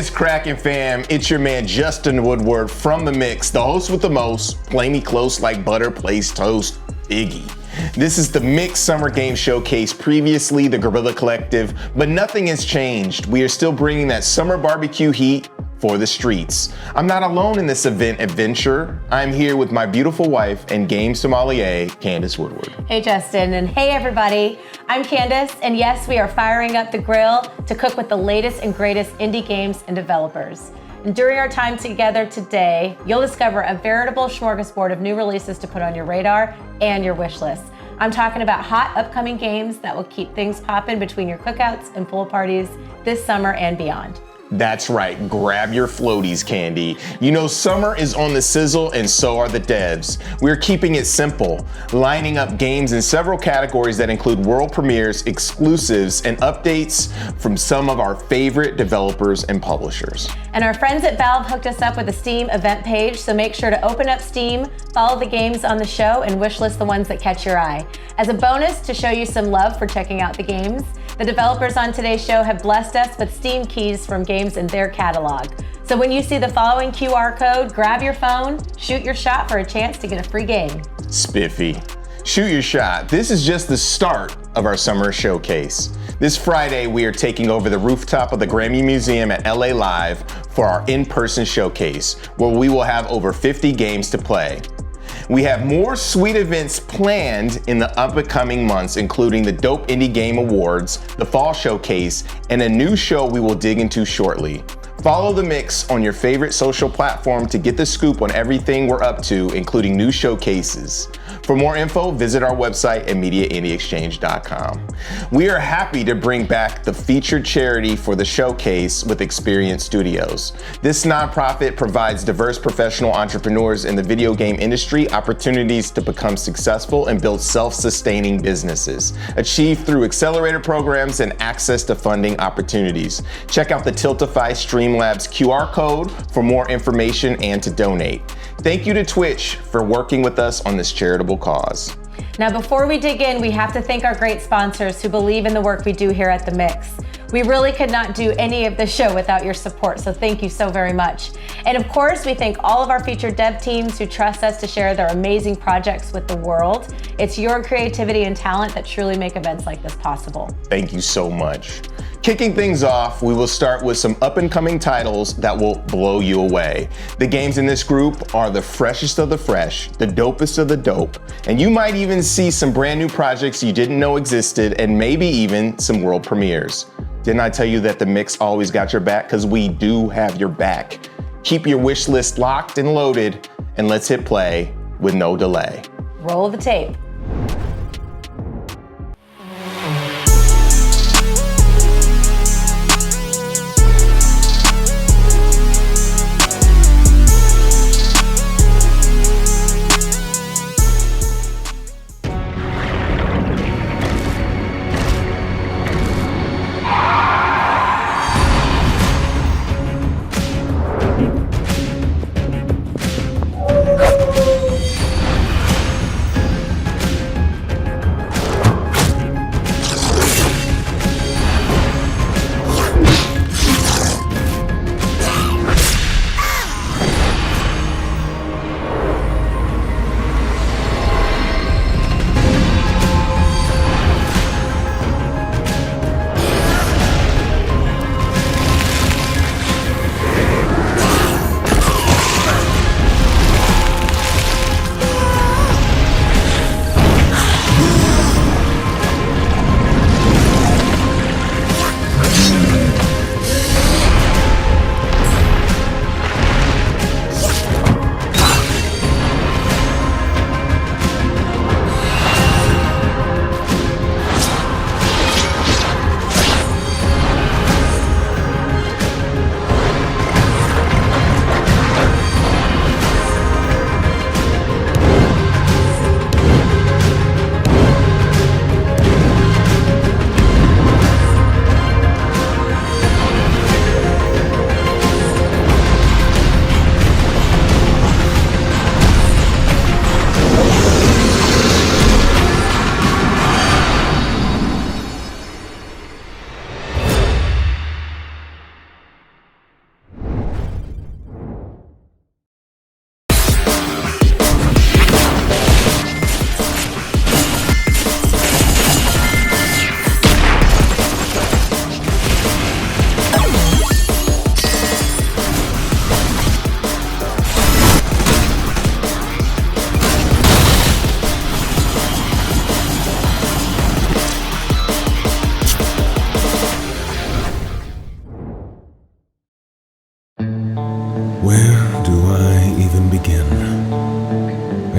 is cracking, fam? It's your man Justin Woodward from The Mix, the host with the most, play me close like butter plays toast, Iggy. This is the Mix Summer Game Showcase, previously the Guerrilla Collective, but nothing has changed. We are still bringing that summer barbecue heat for the streets. I'm not alone in this event adventure. I'm here with my beautiful wife and game sommelier, Candace Woodward. Hey Justin, and hey everybody. I'm Candace, and yes, we are firing up the grill to cook with the latest and greatest indie games and developers. And during our time together today, you'll discover a veritable smorgasbord of new releases to put on your radar and your wish list. I'm talking about hot upcoming games that will keep things popping between your cookouts and pool parties this summer and beyond. That's right, grab your floaties, Candy. You know summer is on the sizzle and so are the devs. We're keeping it simple, lining up games in several categories that include world premieres, exclusives, and updates from some of our favorite developers and publishers. And our friends at Valve hooked us up with a Steam event page, so make sure to open up Steam, follow the games on the show, and wishlist the ones that catch your eye. As a bonus, to show you some love for checking out the games, the developers on today's show have blessed us with Steam keys from games in their catalog. So when you see the following QR code, grab your phone, shoot your shot for a chance to get a free game. Spiffy. Shoot your shot. This is just the start of our summer showcase. This Friday, we are taking over the rooftop of the Grammy Museum at LA Live for our in-person showcase, where we will have over 50 games to play. We have more sweet events planned in the upcoming months, including the Dope Indie Game Awards, the Fall Showcase, and a new show we will dig into shortly. Follow The Mix on your favorite social platform to get the scoop on everything we're up to, including new showcases. For more info, visit our website at MediaIndieExchange.com. We are happy to bring back the featured charity for the showcase with Experience Studios. This nonprofit provides diverse professional entrepreneurs in the video game industry opportunities to become successful and build self-sustaining businesses, achieved through accelerator programs and access to funding opportunities. Check out the Tiltify Streamlabs QR code for more information and to donate. Thank you to Twitch for working with us on this charitable cause. Now, before we dig in, we have to thank our great sponsors who believe in the work we do here at The Mix. We really could not do any of this show without your support, so thank you so very much. And of course, we thank all of our featured dev teams who trust us to share their amazing projects with the world. It's your creativity and talent that truly make events like this possible. Thank you so much. Kicking things off, we will start with some up-and-coming titles that will blow you away. The games in this group are the freshest of the fresh, the dopest of the dope, and you might even see some brand new projects you didn't know existed, and maybe even some world premieres. Didn't I tell you that The Mix always got your back? Because we do have your back. Keep your wish list locked and loaded, and let's hit play with no delay. Roll the tape.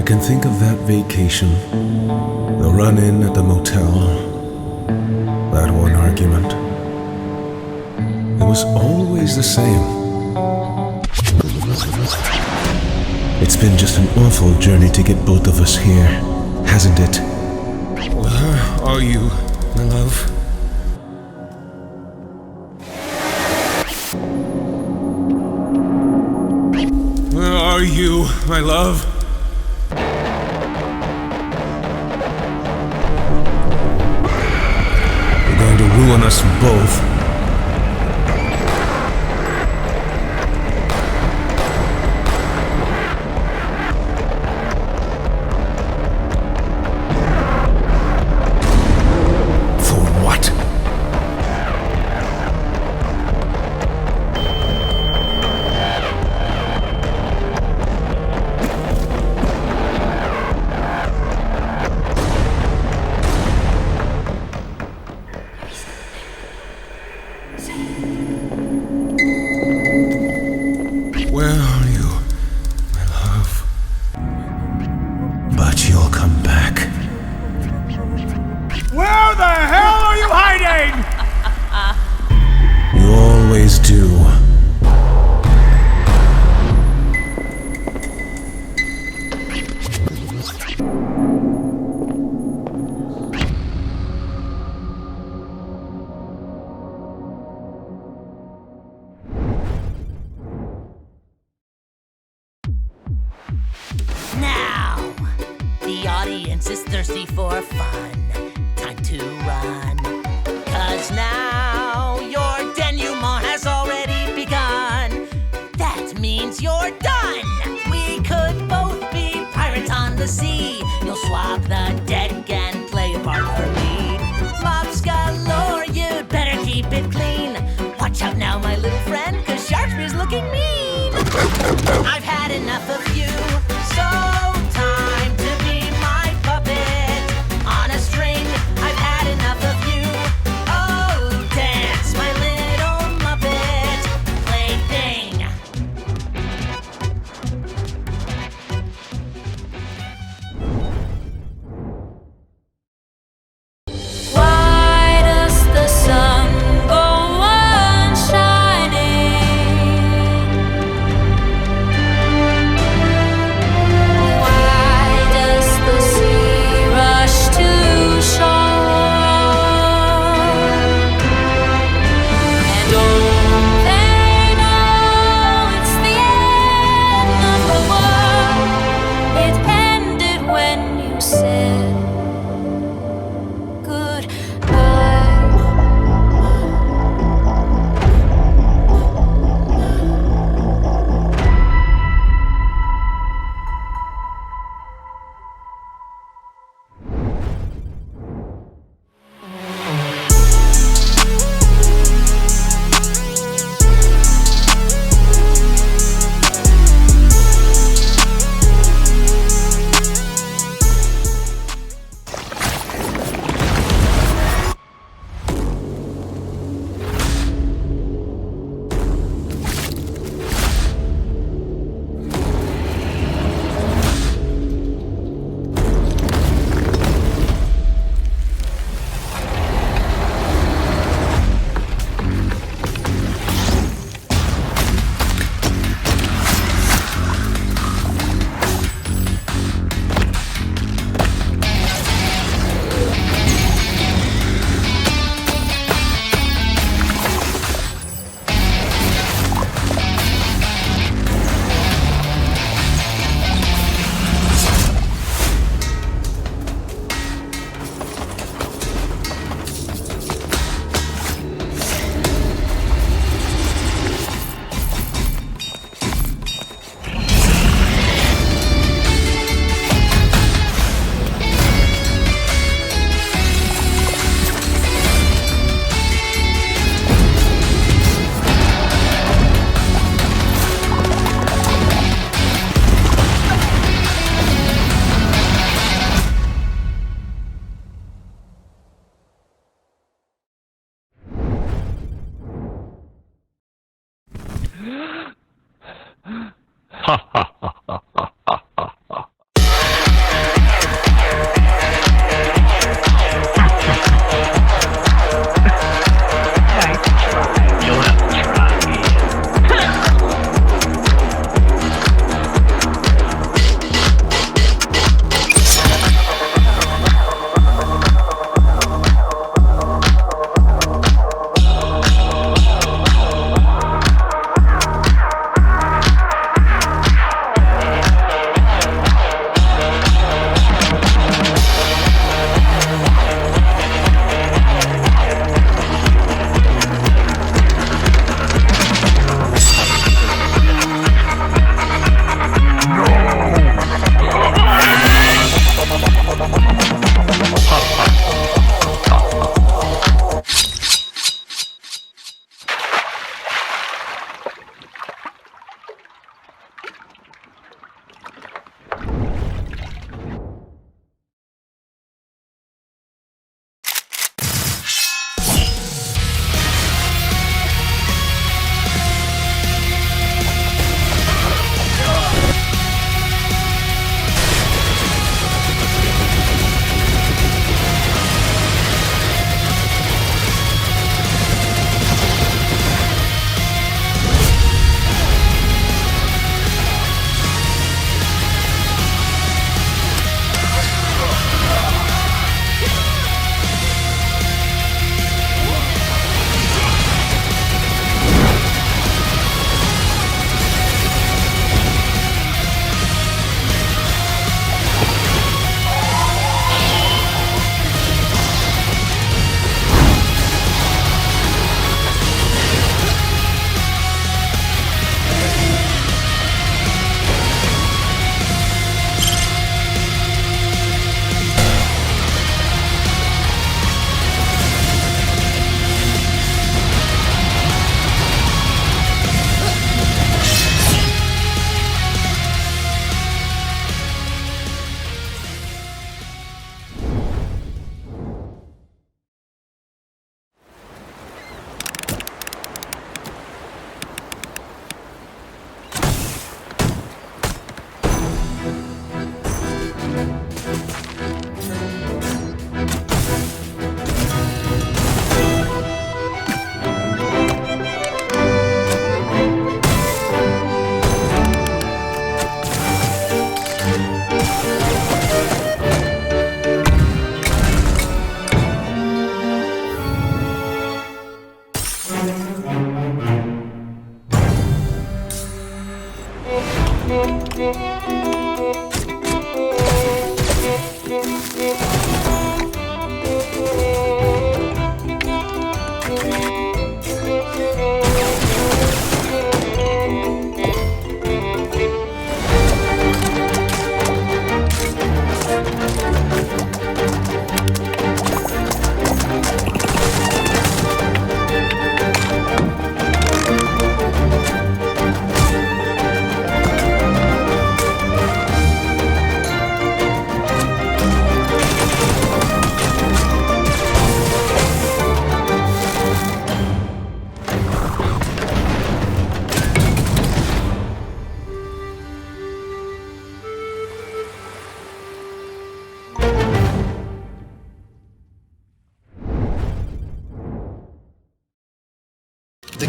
can think of that vacation, the run-in at the motel, that one argument. It was always the same. It's been just an awful journey to get both of us here, hasn't it? Where are you, my love? Where are you, my love? You're going to ruin us both. Where are you, my love? But you'll come back. Where the hell are you hiding? You always do. Now, the audience is thirsty for fun. Time to run. 'Cause now your denouement has already begun. That means you're done. We could both be pirates on the sea. You'll swab the deck and play a part for me. Mops galore, you'd better keep it clean. Watch out now, my little friend, 'cause Sharksby's looking mean. I've had enough of you. So time to be my puppet on a string. I've had enough of you. Oh, dance, my little Muppet plaything. Why does the sun go on shining?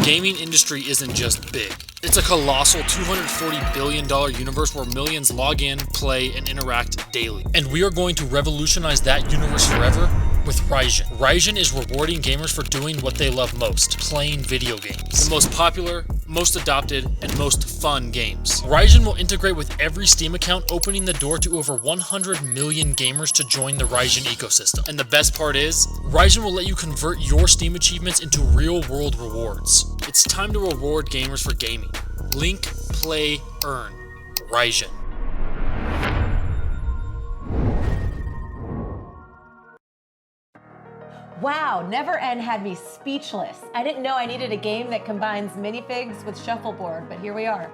gaming industry isn't just big. It's a colossal $240 billion universe where millions log in, play, and interact daily. And we are going to revolutionize that universe forever with Raijin. Raijin is rewarding gamers for doing what they love most, playing video games. The most popular, most adopted, and most fun games. Raijin will integrate with every Steam account, opening the door to over 100 million gamers to join the Raijin ecosystem. And the best part is, Raijin will let you convert your Steam achievements into real-world rewards. It's time to reward gamers for gaming. Link, play, earn. Raijin. Wow, Never End had me speechless. I didn't know I needed a game that combines minifigs with shuffleboard, but here we are.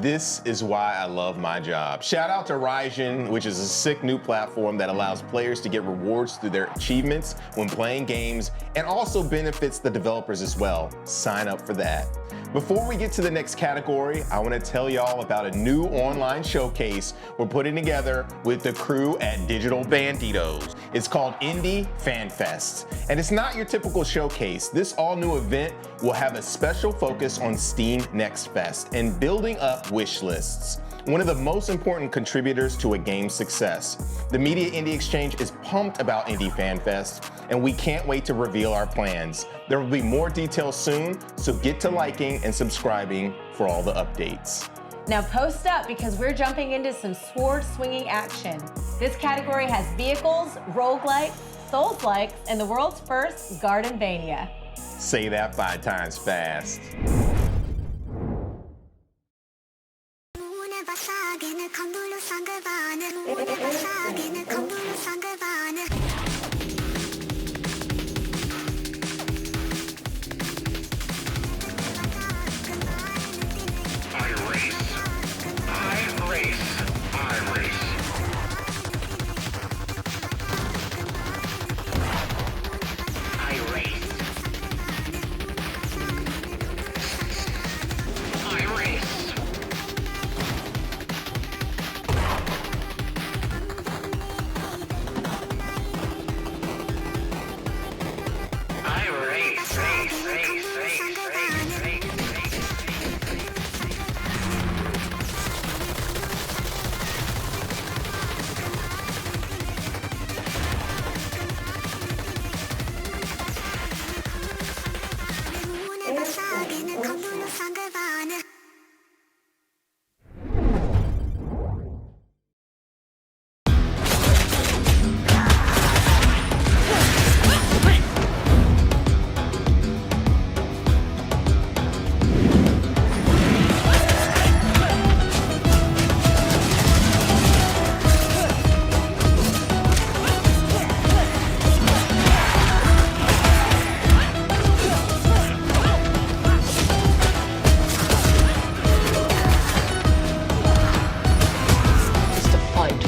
This is why I love my job. Shout out to Raijin, which is a sick new platform that allows players to get rewards through their achievements when playing games and also benefits the developers as well. Sign up for that. Before we get to the next category, I want to tell y'all about a new online showcase we're putting together with the crew at Digital Banditos. It's called Indie Fan Fest, and it's not your typical showcase. This all-new event will have a special focus on Steam Next Fest and building up wish lists. One of the most important contributors to a game's success. The Media Indie Exchange is pumped about Indie Fan Fest, and we can't wait to reveal our plans. There will be more details soon, so get to liking and subscribing for all the updates. Now post up because we're jumping into some sword swinging action. This category has vehicles, roguelike, Souls-likes, and the world's first Gardenvania. Say that 5 times fast.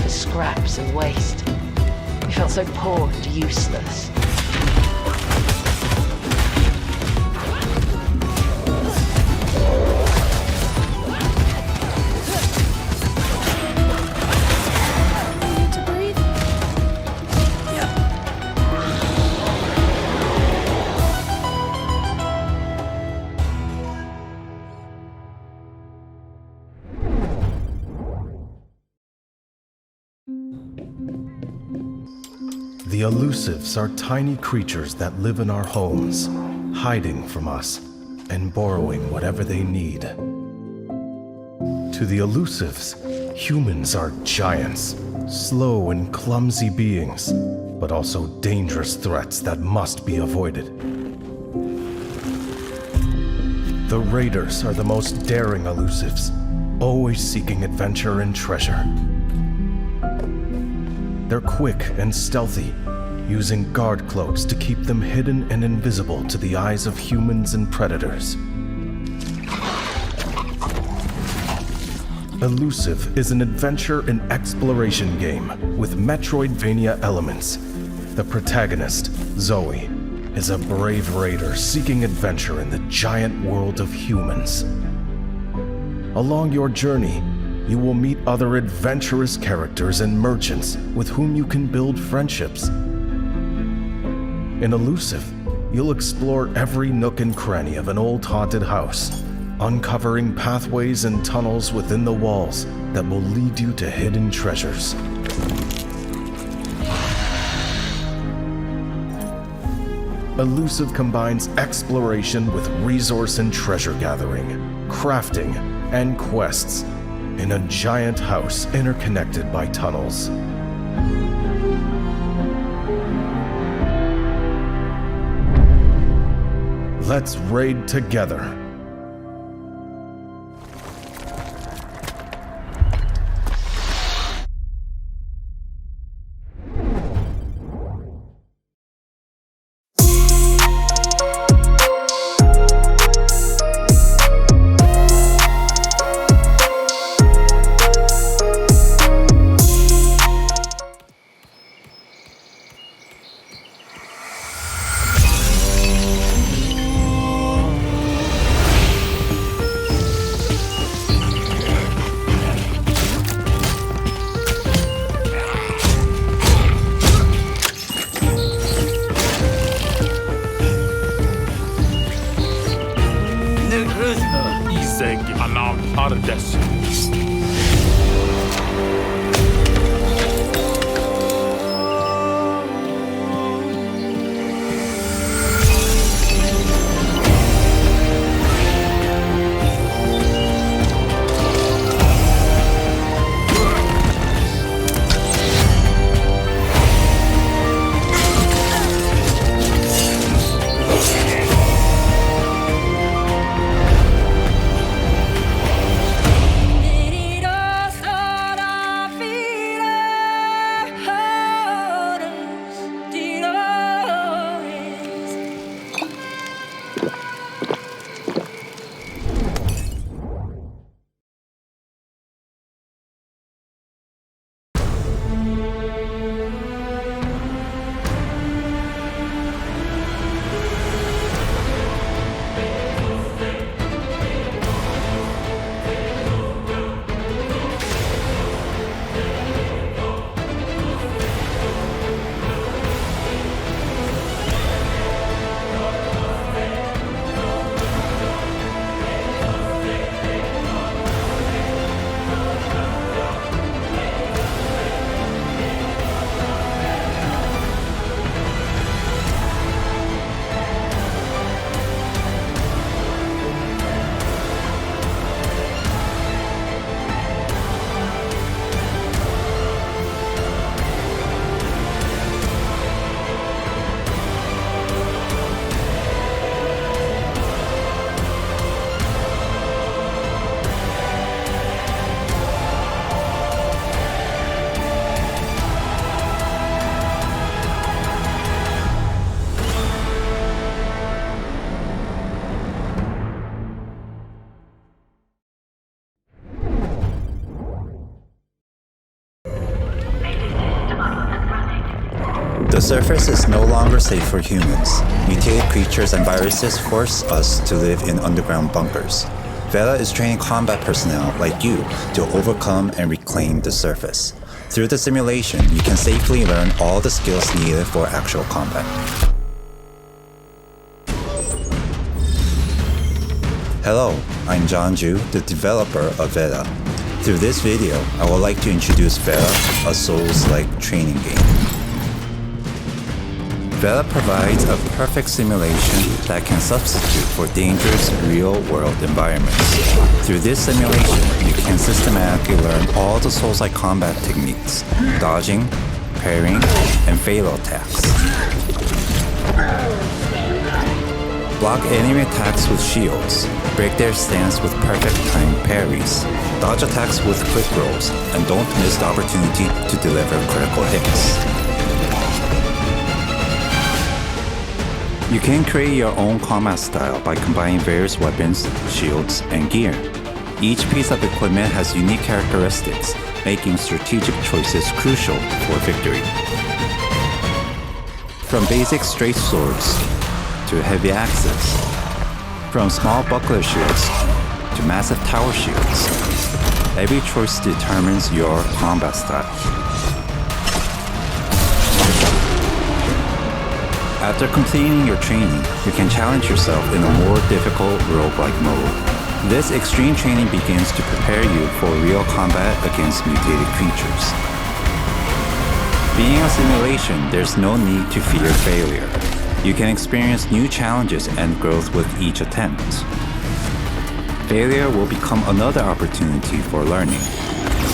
Scraps and waste. We felt so poor and useless. The elusives are tiny creatures that live in our homes, hiding from us and borrowing whatever they need. To the elusives, humans are giants, slow and clumsy beings, but also dangerous threats that must be avoided. The raiders are the most daring elusives, always seeking adventure and treasure. They're quick and stealthy, using guard cloaks to keep them hidden and invisible to the eyes of humans and predators. Elusive is an adventure and exploration game with Metroidvania elements. The protagonist, Zoe, is a brave raider seeking adventure in the giant world of humans. Along your journey, you will meet other adventurous characters and merchants with whom you can build friendships. In Elusive, you'll explore every nook and cranny of an old haunted house, uncovering pathways and tunnels within the walls that will lead you to hidden treasures. Elusive combines exploration with resource and treasure gathering, crafting, and quests in a giant house interconnected by tunnels. Let's raid together. The surface is no longer safe for humans. Mutated creatures and viruses force us to live in underground bunkers. Vela is training combat personnel like you to overcome and reclaim the surface. Through the simulation, you can safely learn all the skills needed for actual combat. Hello, I'm John Ju, the developer of Vela. Through this video, I would like to introduce Vela, a Souls-like training game. Vela provides a perfect simulation that can substitute for dangerous real-world environments. Through this simulation, you can systematically learn all the Souls-like combat techniques, dodging, parrying, and fatal attacks. Block enemy attacks with shields, break their stance with perfect timed parries, dodge attacks with quick rolls, and don't miss the opportunity to deliver critical hits. You can create your own combat style by combining various weapons, shields, and gear. Each piece of equipment has unique characteristics, making strategic choices crucial for victory. From basic straight swords to heavy axes, from small buckler shields to massive tower shields, every choice determines your combat style. After completing your training, you can challenge yourself in a more difficult roguelike mode. This extreme training begins to prepare you for real combat against mutated creatures. Being a simulation, there's no need to fear failure. You can experience new challenges and growth with each attempt. Failure will become another opportunity for learning.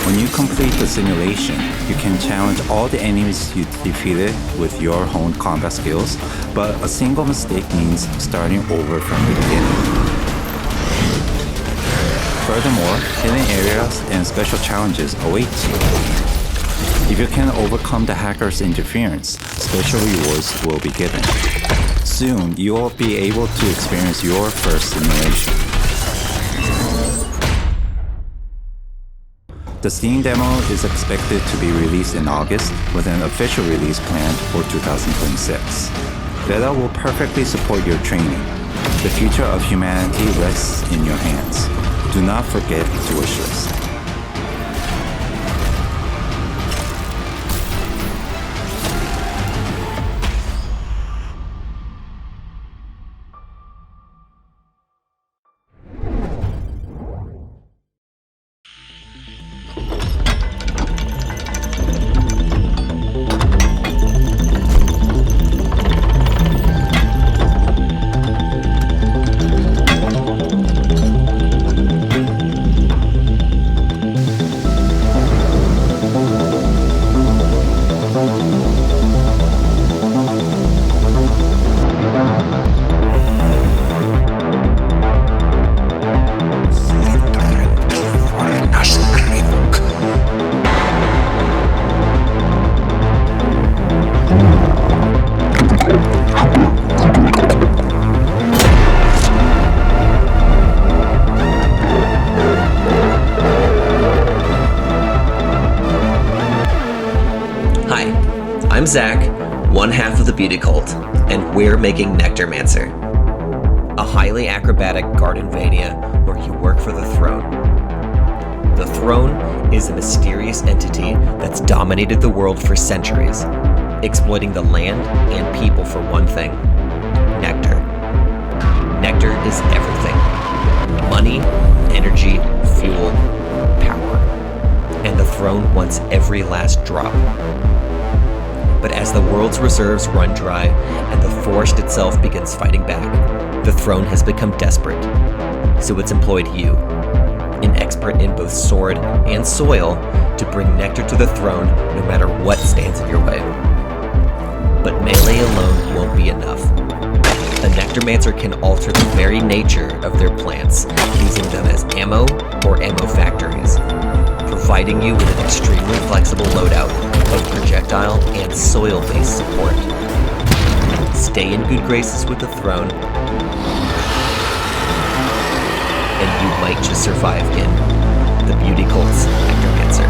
When you complete the simulation, you can challenge all the enemies you defeated with your honed combat skills, but a single mistake means starting over from the beginning. Furthermore, hidden areas and special challenges await you. If you can overcome the hacker's interference, special rewards will be given. Soon, you will be able to experience your first simulation. The Steam demo is expected to be released in August, with an official release planned for 2026. Beta will perfectly support your training. The future of humanity rests in your hands. Do not forget to wish list. I'm Zach, one half of the Beauty Cult, and we're making Nectarmancer, a highly acrobatic Gardenvania where you work for the Throne. The Throne is a mysterious entity that's dominated the world for centuries, exploiting the land and people for one thing: nectar. Nectar is everything: money, energy, fuel, power. And the Throne wants every last drop. But as the world's reserves run dry and the forest itself begins fighting back, the Throne has become desperate. So it's employed you, an expert in both sword and soil, to bring nectar to the Throne no matter what stands in your way. But melee alone won't be enough. A Nectarmancer can alter the very nature of their plants, using them as ammo or ammo factories, providing you with an extremely flexible loadout of projectile and soil-based support. Stay in good graces with the Throne, and you might just survive in the Beauty Cult's Nectarmancer.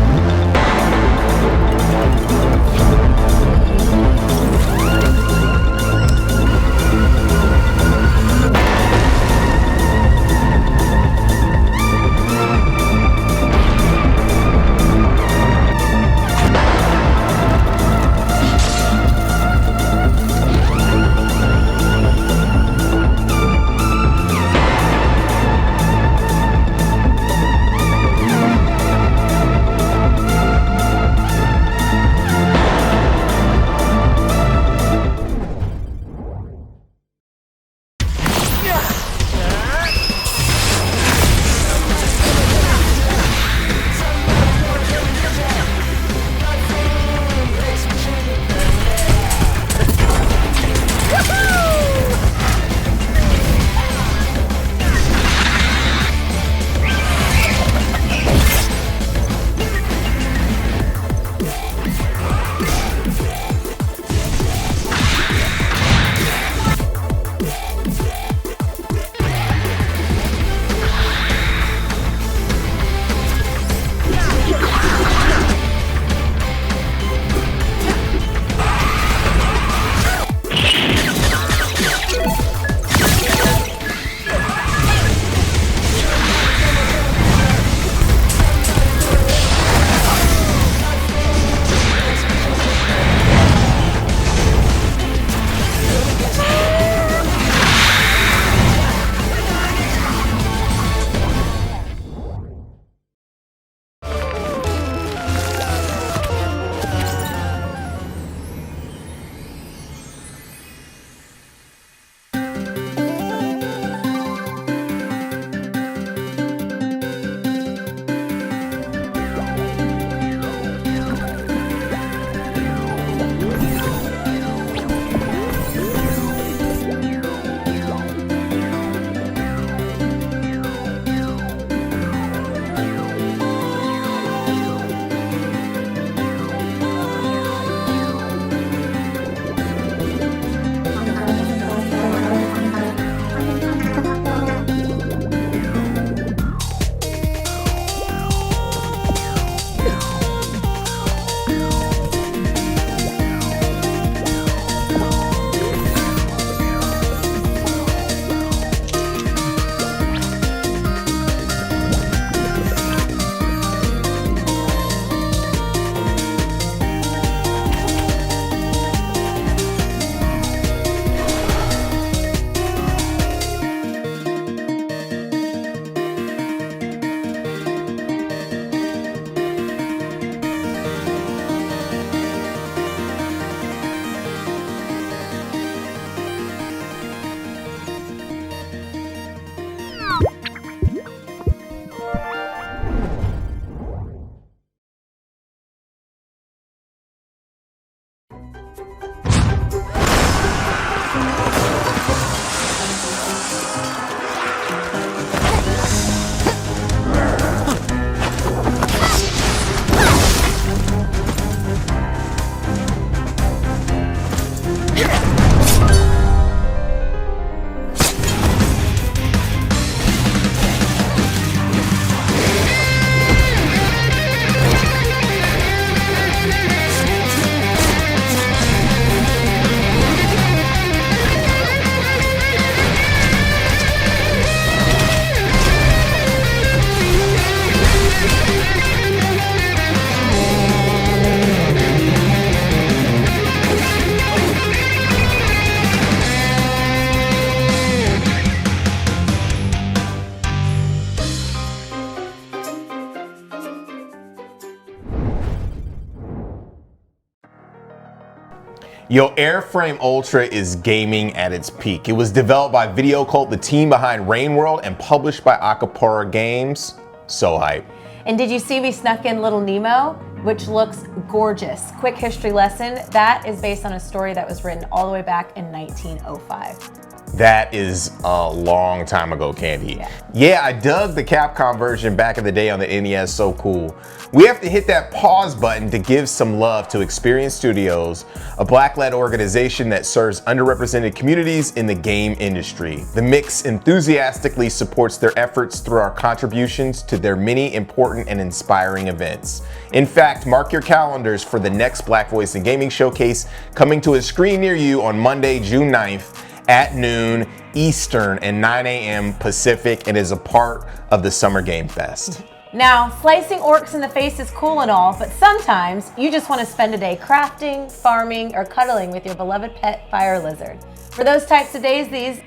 Yo, Airframe Ultra is gaming at its peak. It was developed by Video Cult, the team behind Rain World, and published by Akapura Games. So hype. And did you see we snuck in Little Nemo, which looks gorgeous? Quick history lesson, that is based on a story that was written all the way back in 1905. That is a long time ago, Candy. Yeah, I dug the Capcom version back in the day on the NES, so cool. We have to hit that pause button to give some love to Experience Studios, a Black-led organization that serves underrepresented communities in the game industry. The Mix enthusiastically supports their efforts through our contributions to their many important and inspiring events. In fact, mark your calendars for the next Black Voice in Gaming Showcase coming to a screen near you on Monday, June 9th at noon Eastern and 9 a.m. Pacific, and is a part of the Summer Game Fest. Now, slicing orcs in the face is cool and all, but sometimes you just want to spend a day crafting, farming, or cuddling with your beloved pet fire lizard. For those types of days,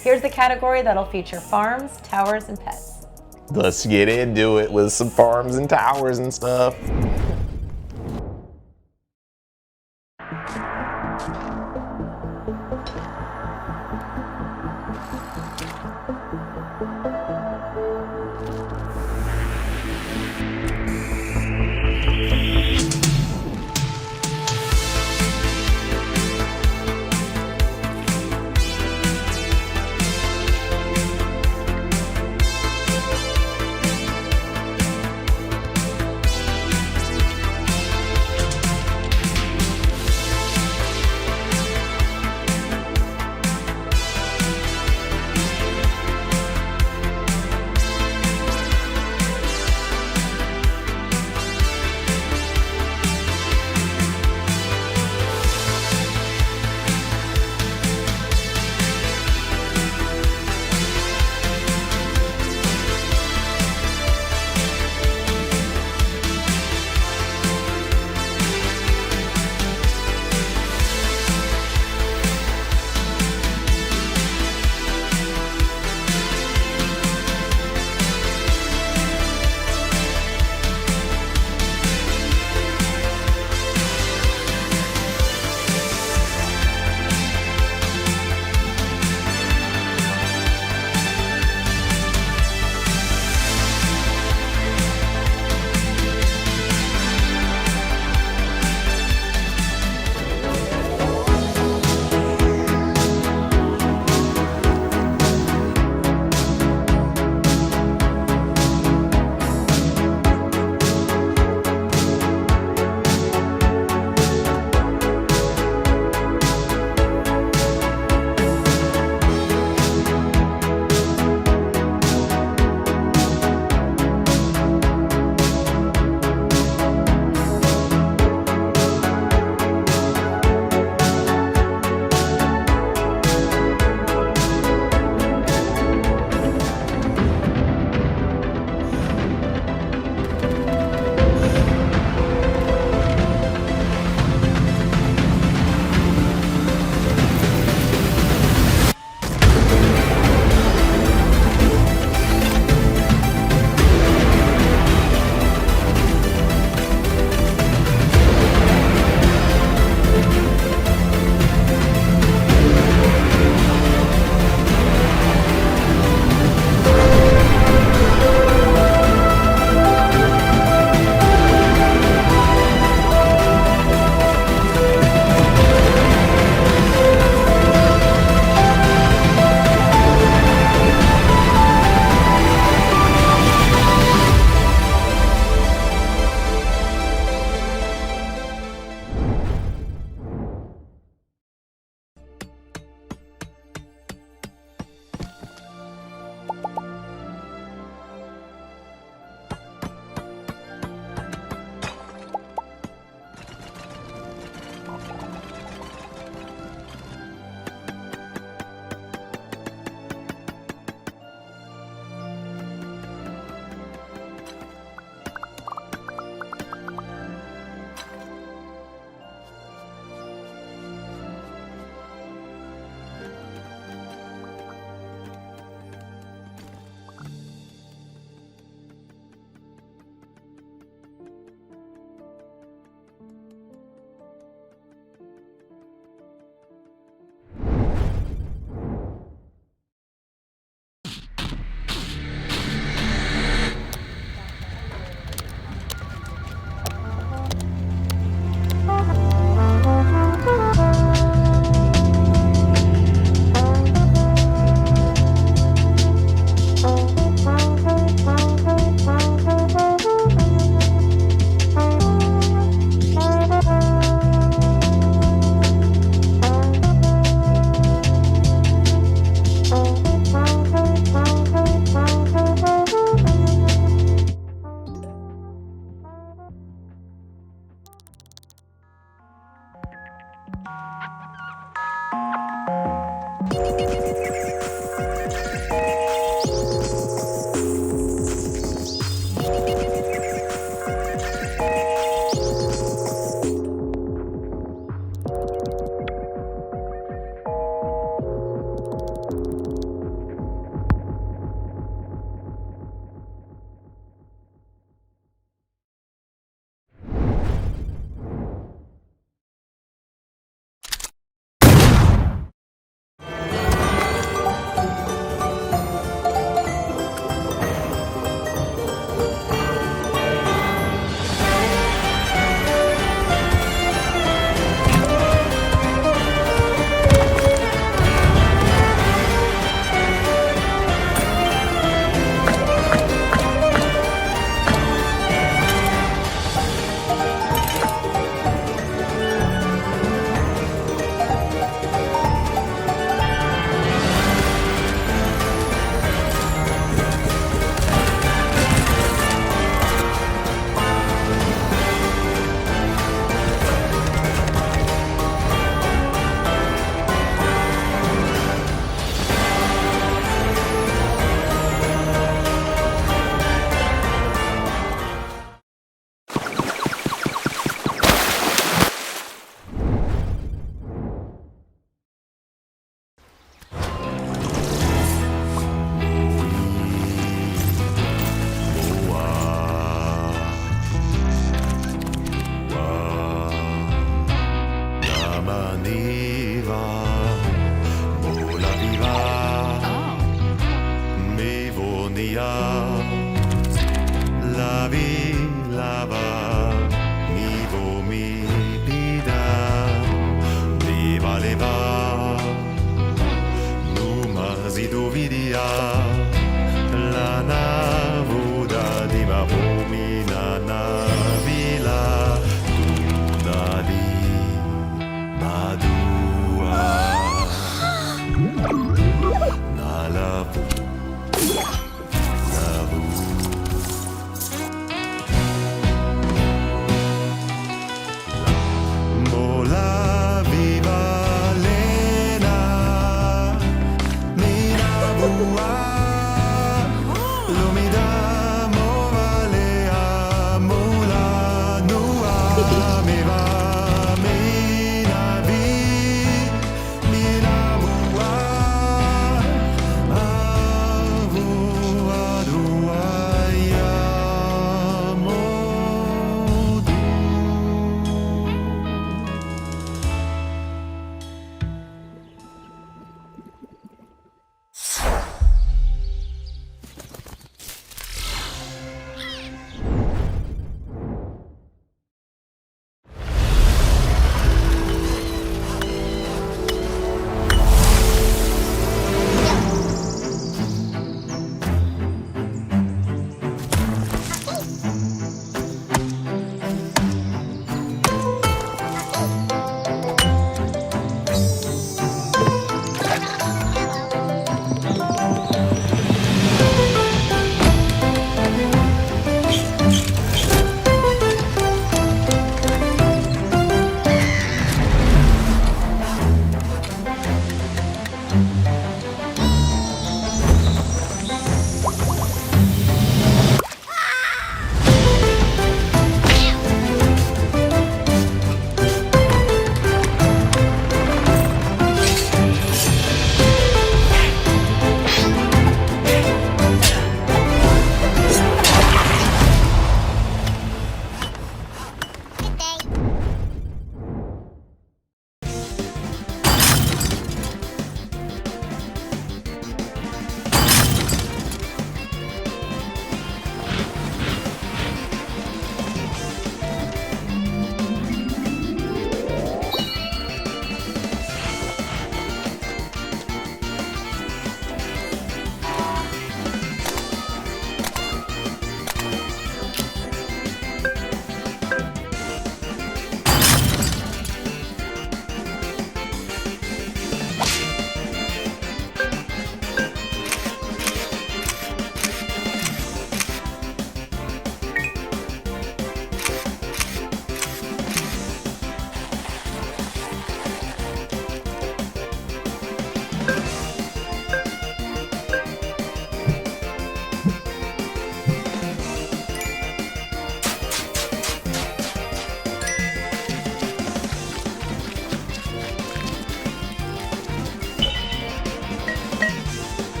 here's the category that'll feature farms, towers, and pets. Let's get into it with some farms and towers and stuff.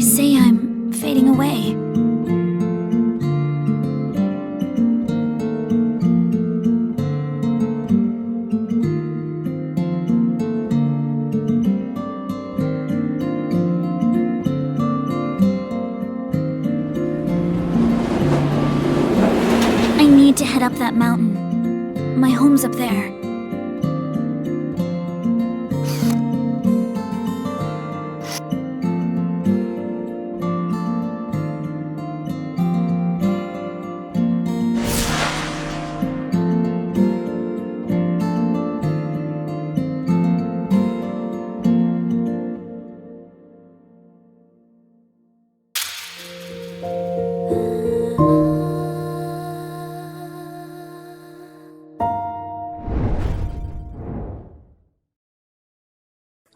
They say I'm fading away. I need to head up that mountain. My home's up there.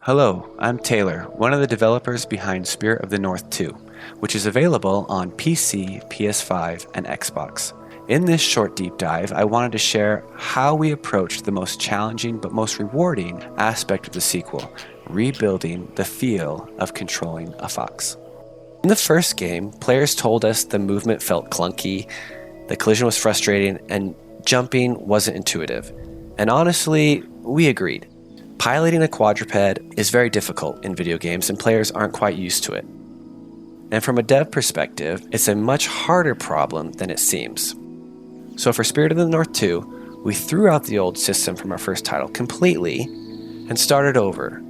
Hello, I'm Taylor, one of the developers behind Spirit of the North 2, which is available on PC, PS5, and Xbox. In this short deep dive, I wanted to share how we approached the most challenging but most rewarding aspect of the sequel, rebuilding the feel of controlling a fox. In the first game, players told us the movement felt clunky, the collision was frustrating, and jumping wasn't intuitive. And honestly, we agreed. Piloting a quadruped is very difficult in video games and players aren't quite used to it. And from a dev perspective, it's a much harder problem than it seems. So for Spirit of the North 2, we threw out the old system from our first title completely and started over.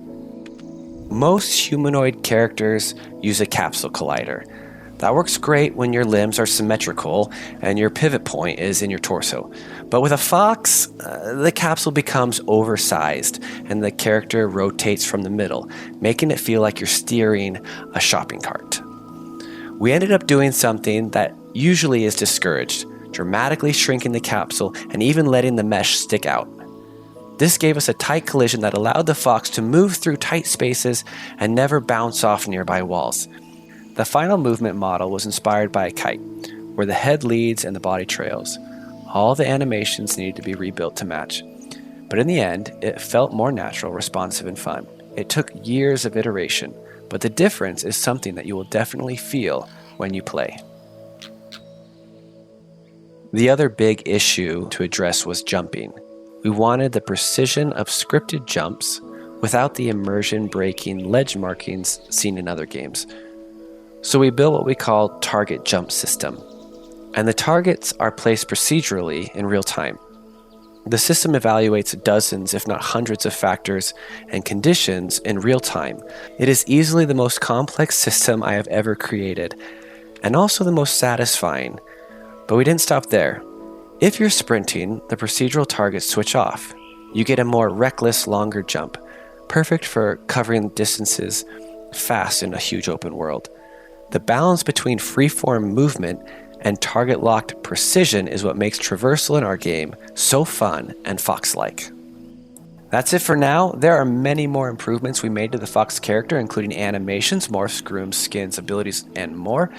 Most humanoid characters use a capsule collider. That works great when your limbs are symmetrical and your pivot point is in your torso. But with a fox, the capsule becomes oversized and the character rotates from the middle, making it feel like you're steering a shopping cart. We ended up doing something that usually is discouraged, dramatically shrinking the capsule and even letting the mesh stick out. This gave us a tight collision that allowed the fox to move through tight spaces and never bounce off nearby walls. The final movement model was inspired by a kite, where the head leads and the body trails. All the animations needed to be rebuilt to match. But in the end, it felt more natural, responsive, and fun. It took years of iteration, but the difference is something that you will definitely feel when you play. The other big issue to address was jumping. We wanted the precision of scripted jumps without the immersion-breaking ledge markings seen in other games. So we built what we call target jump system, and the targets are placed procedurally in real time. The system evaluates dozens, if not hundreds of factors and conditions in real time. It is easily the most complex system I have ever created, and also the most satisfying. But we didn't stop there. If you're sprinting, the procedural targets switch off. You get a more reckless, longer jump, perfect for covering distances fast in a huge open world. The balance between freeform movement and target-locked precision is what makes traversal in our game so fun and fox-like. That's it for now. There are many more improvements we made to the fox character, including animations, morphs, grooms, skins, abilities, and more.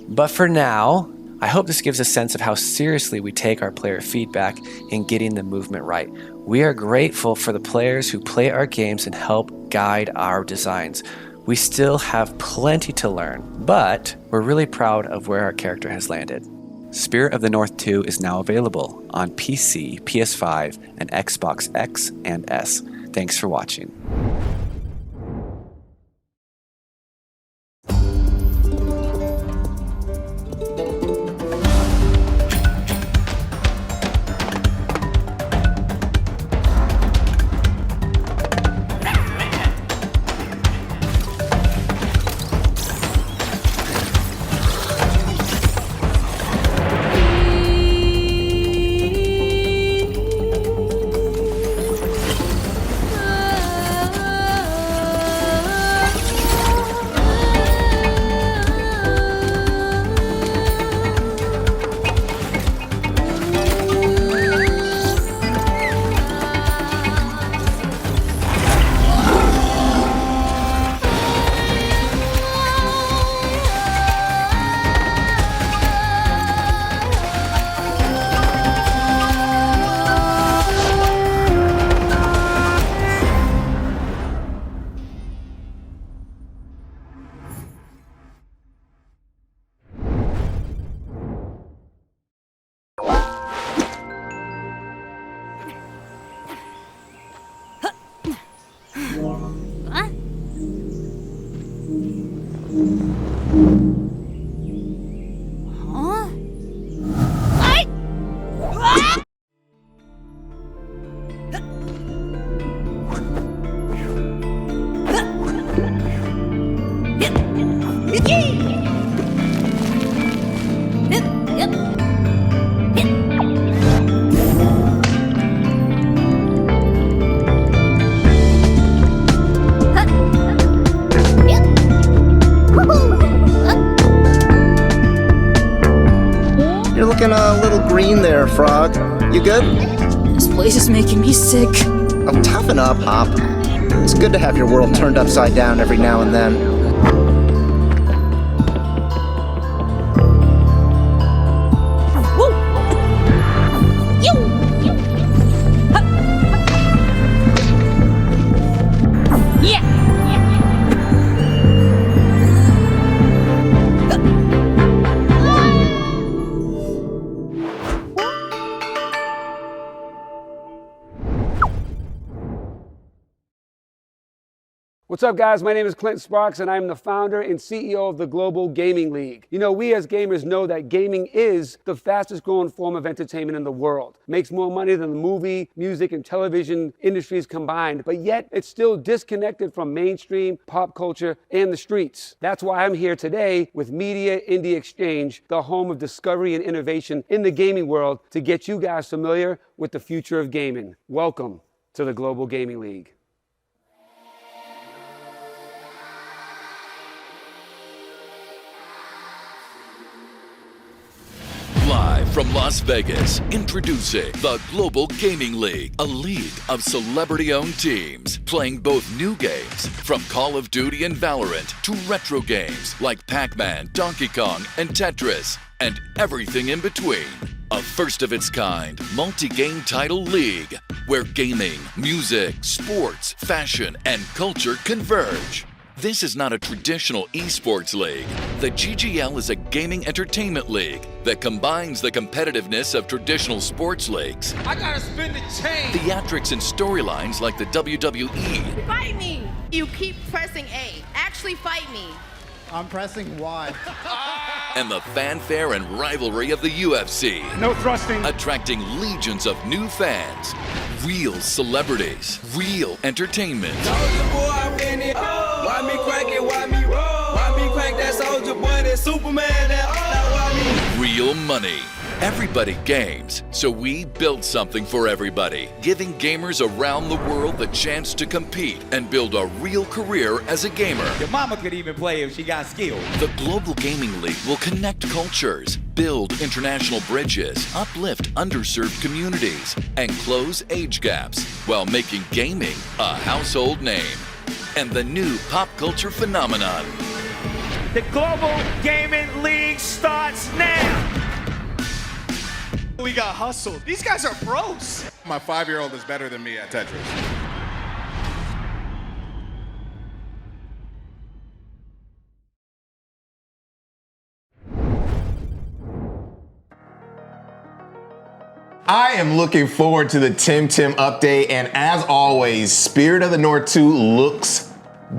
But for now, I hope this gives a sense of how seriously we take our player feedback in getting the movement right. We are grateful for the players who play our games and help guide our designs. We still have plenty to learn, but we're really proud of where our character has landed. Spirit of the North 2 is now available on PC, PS5, and Xbox X and S. Thanks for watching. looking a little green there, Frog. You good? This place is making me sick. Oh, toughen up, Hop. It's good to have your world turned upside down every now and then. What's up, guys? My name is Clinton Sparks, and I'm the founder and CEO of the Global Gaming League. You know, we as gamers know that gaming is the fastest growing form of entertainment in the world. Makes more money than the movie, music, and television industries combined, but yet it's still disconnected from mainstream pop culture and the streets. That's why I'm here today with Media Indie Exchange, the home of discovery and innovation in the gaming world, to get you guys familiar with the future of gaming. Welcome to the Global Gaming League. Live from Las Vegas, introducing the Global Gaming League, a league of celebrity-owned teams playing both new games from Call of Duty and Valorant to retro games like Pac-Man, Donkey Kong, and Tetris, and everything in between. A first-of-its-kind, multi-game title league where gaming, music, sports, fashion, and culture converge. This is not a traditional esports league. The GGL is a gaming entertainment league that combines the competitiveness of traditional sports leagues, I gotta spin the chain. theatrics and storylines like the WWE, Fight me! You keep pressing A. Actually fight me. I'm pressing Y. and the fanfare and rivalry of the UFC. No thrusting. Attracting legions of new fans, real celebrities, real entertainment. Soulja Boy, I win it. Why me crack it? Why me roll? Why me crack that Soulja Boy? That Superman? That why me? Real money. Everybody games, so we built something for everybody, giving gamers around the world the chance to compete and build a real career as a gamer. Your mama could even play if she got skill. The Global Gaming League will connect cultures, build international bridges, uplift underserved communities, and close age gaps while making gaming a household name and the new pop culture phenomenon. The Global Gaming League starts now. We got hustled. These guys are pros. My 5-year-old is better than me at Tetris. I am looking forward to the Tim update, and as always, Spirit of the North 2 looks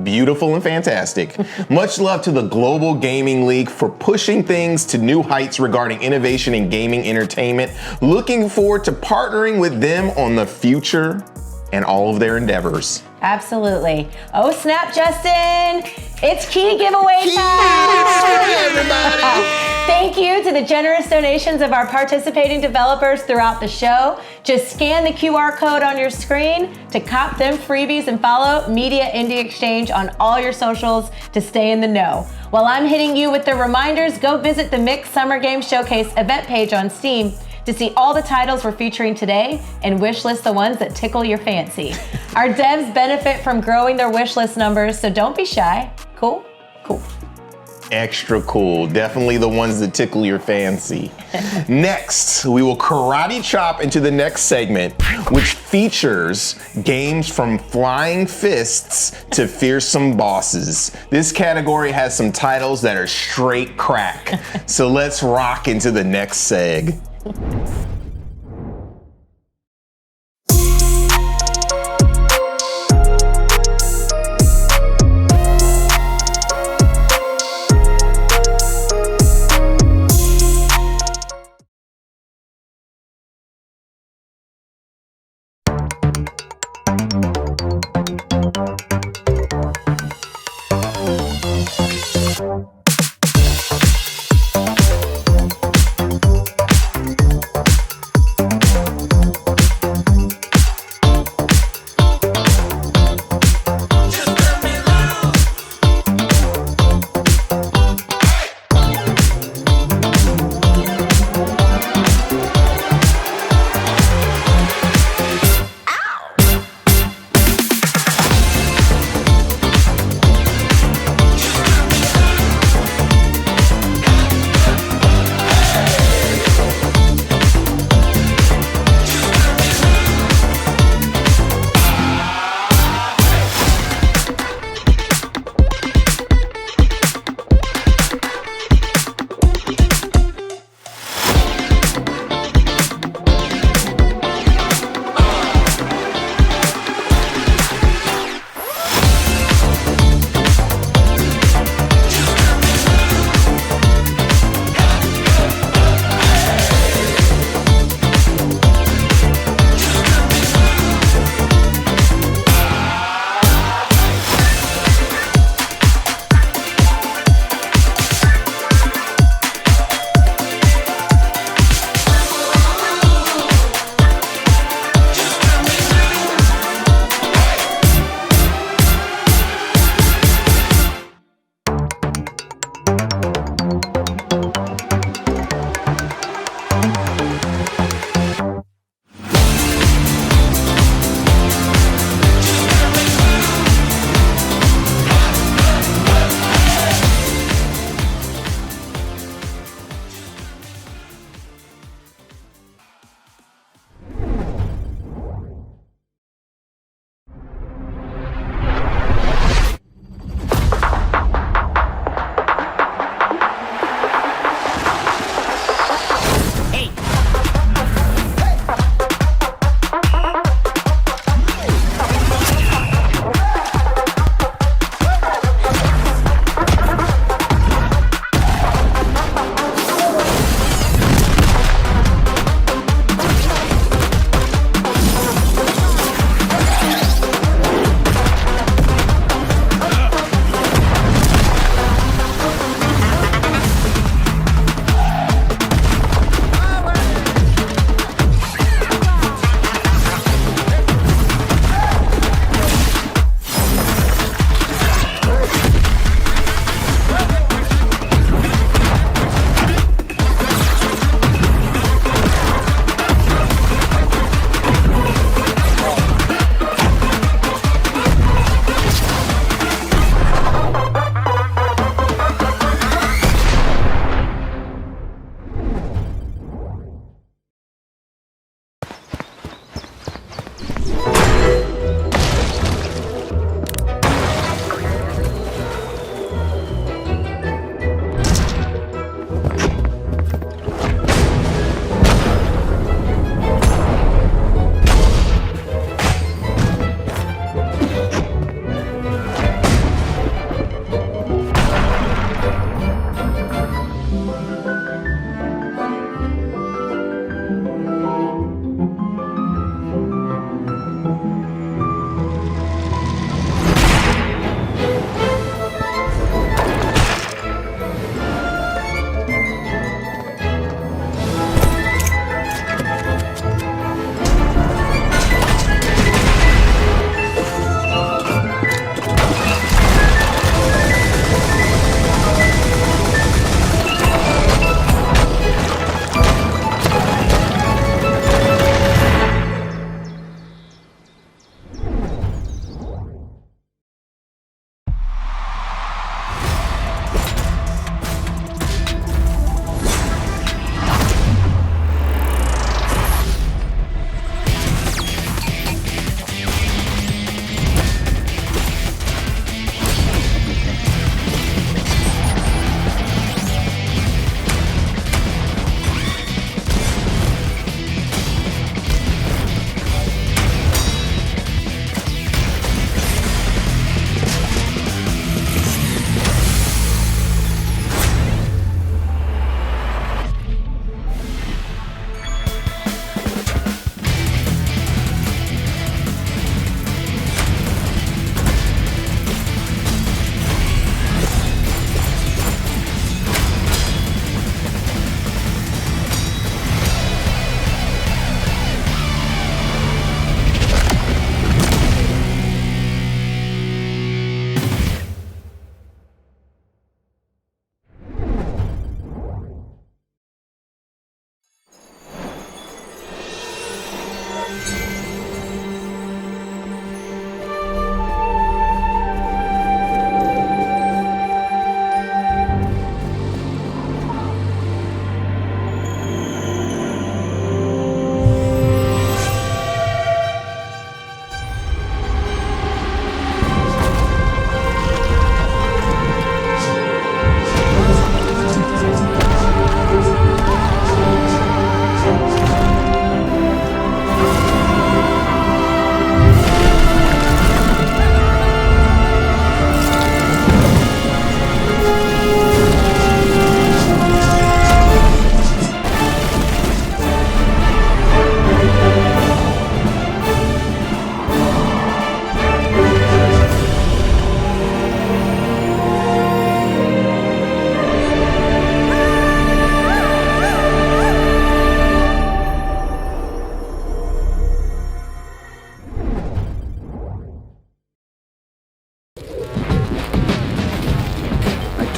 beautiful and fantastic. Much love to the Global Gaming League for pushing things to new heights regarding innovation in gaming entertainment. Looking forward to partnering with them on the future and all of their endeavors. Absolutely. Oh snap, Justin! It's key giveaway time! Everybody! Thank you to the generous donations of our participating developers throughout the show. Just scan the QR code on your screen to cop them freebies and follow Media Indie Exchange on all your socials to stay in the know. While I'm hitting you with the reminders, go visit the Mixed Summer Game Showcase event page on Steam to see all the titles we're featuring today and wishlist the ones that tickle your fancy. Our devs benefit from growing their wishlist numbers, so don't be shy. Cool? Cool. Extra cool. Definitely the ones that tickle your fancy. Next, we will karate chop into the next segment, which features games from flying fists to fearsome bosses. This category has some titles that are straight crack. So let's rock into the next seg.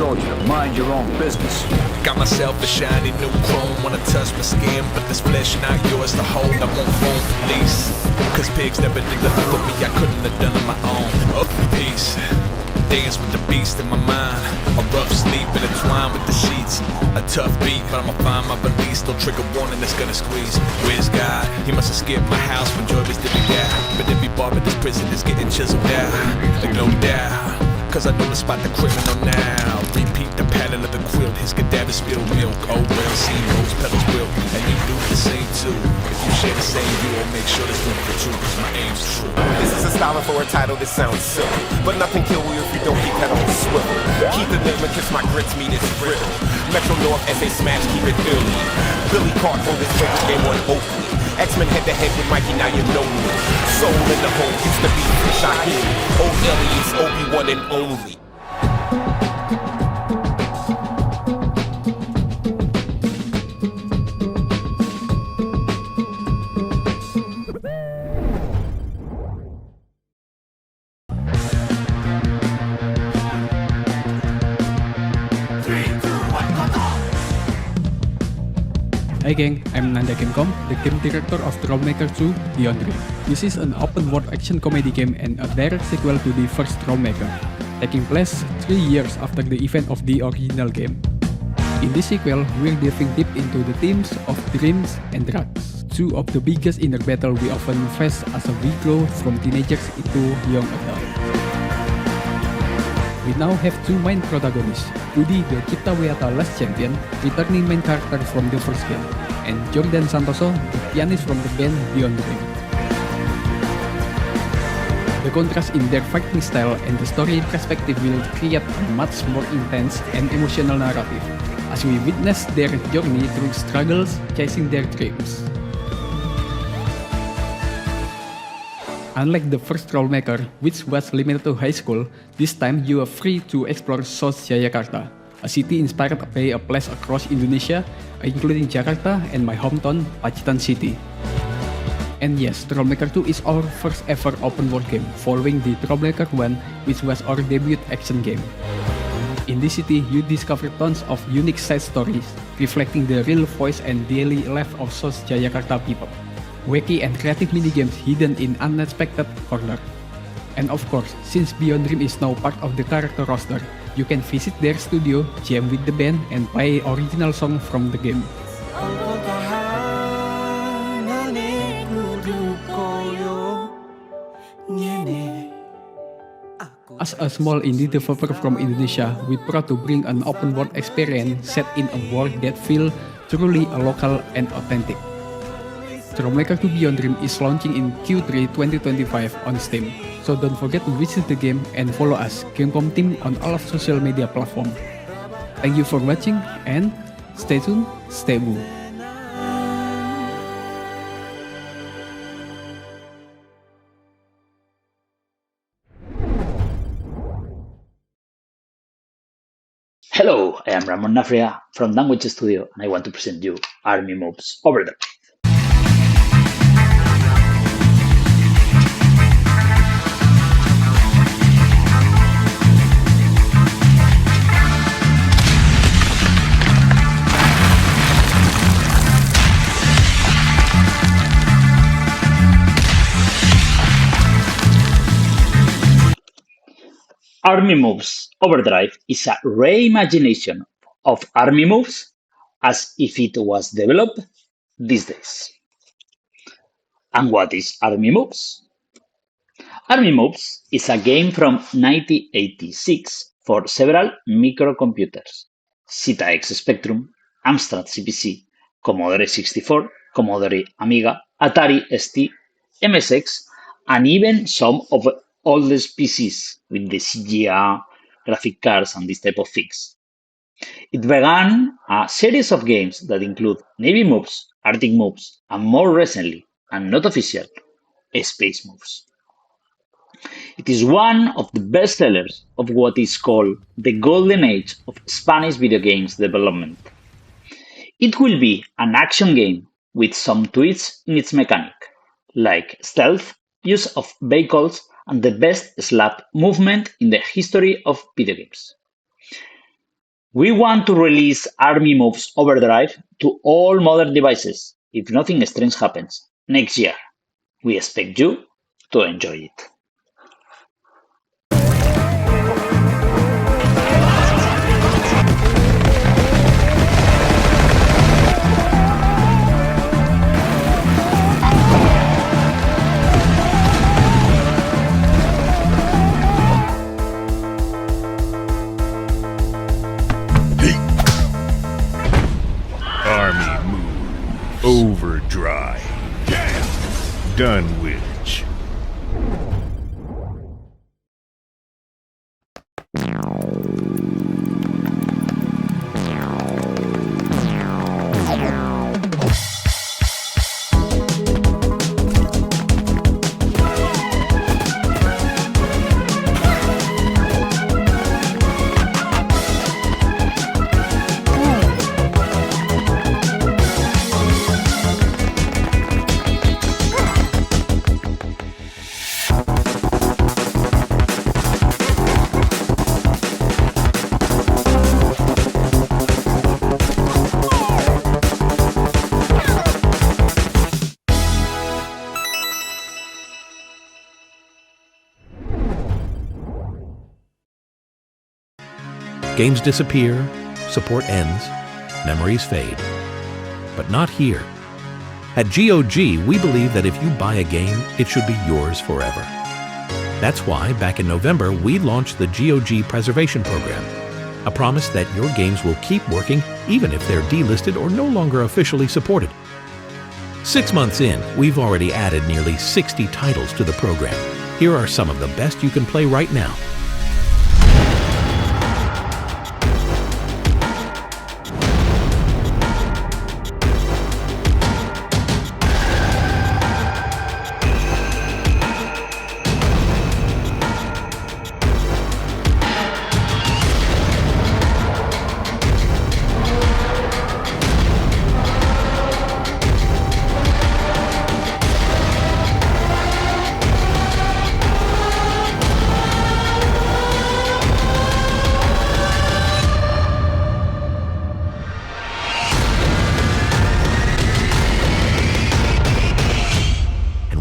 told you to mind your own business. Got myself a shiny new chrome. Wanna touch my skin, but this flesh not yours to hold. I won't phone police, cause pigs never delivered for me. I couldn't have done it my own. Oh, peace. Dance with the beast in my mind. A rough sleep intertwined with the sheets. A tough beat, but I'ma find my release. No trigger warning that's gonna squeeze. Where's God? He must have skipped my house when Joy was living out. But every bar in this prison is getting chiseled out. Like no doubt, cause I know the spot the criminal now. Repeat the pattern of the quilt. His cadaver spilled milk. Oh well, seen rose petals wilt. And you do the same too. If you share the same view, I'll make sure there's room for two. Cause my aim's true. This is a style for a title that sounds silly, but nothing kill you if you don't keep that on the swivel. Keep the name and kiss my grits, meat is brittle. Metro North, SA Smash, keep it illy. Billy Cart hold this favorite game on Oakley. X-Men head to head with Mikey, now you know me. Soul in the hole, it's the beat from Shaheed. Old aliens, Obi-Wan and only. Hi gang, I'm Nanda Gamecom, the game director of Trollmaker 2 Beyond Dream. This is an open-world action comedy game and a direct sequel to the first Trollmaker, taking place 3 years after the event of the original game. In this sequel, we're diving deep into the themes of dreams and drugs, two of the biggest inner battles we often face as we grow from teenagers into young adults. We now have two main protagonists, Rudy the Cipta Weata Last Champion, returning main character from the first game, and Jordan Santoso, the pianist from the band Beyond Dream. The contrast in their fighting style and the story perspective will create a much more intense and emotional narrative, as we witness their journey through struggles chasing their dreams. Unlike the first Trollmaker, which was limited to high school, this time you are free to explore South Jayakarta, a city inspired by a place across Indonesia, including Jakarta and my hometown, Pacitan City. And yes, Trollmaker 2 is our first ever open world game, following the Trollmaker 1, which was our debut action game. In this city, you discover tons of unique side stories, reflecting the real voice and daily life of South Jayakarta people. Wacky and creative minigames hidden in unexpected corners. And of course, since Beyond Dream is now part of the character roster, you can visit their studio, jam with the band, and play original songs from the game. As a small indie developer from Indonesia, we proud to bring an open world experience set in a world that feels truly local and authentic. Trollmaker 2 Beyond Dream is launching in Q3 2025 on Steam, so don't forget to visit the game and follow us, Gamecom team, on all of social media platforms. Thank you for watching and stay tuned, stay woo. Hello, I am Ramon Nafria from Language Studio, and I want to present you Army Moves Overdrive. Army Moves Overdrive is a reimagination of Army Moves as if it was developed these days. And what is Army Moves? Army Moves is a game from 1986 for several microcomputers: ZX Spectrum, Amstrad CPC, Commodore 64, Commodore Amiga, Atari ST, MSX, and even some of oldest PCs with the CGA, graphic cards, and this type of things. It began a series of games that include Navy Moves, Arctic Moves, and more recently, and not official, Space Moves. It is one of the best sellers of what is called the golden age of Spanish video games development. It will be an action game with some twists in its mechanic, like stealth, use of vehicles, and the best slap movement in the history of video games. We want to release Army Moves Overdrive to all modern devices if nothing strange happens next year. We expect you to enjoy it. Army Move Overdrive. Dunwich. Games disappear, support ends, memories fade. But not here. At GOG, we believe that if you buy a game, it should be yours forever. That's why, back in November, we launched the GOG Preservation Program, a promise that your games will keep working even if they're delisted or no longer officially supported. 6 months in, we've already added nearly 60 titles to the program. Here are some of the best you can play right now.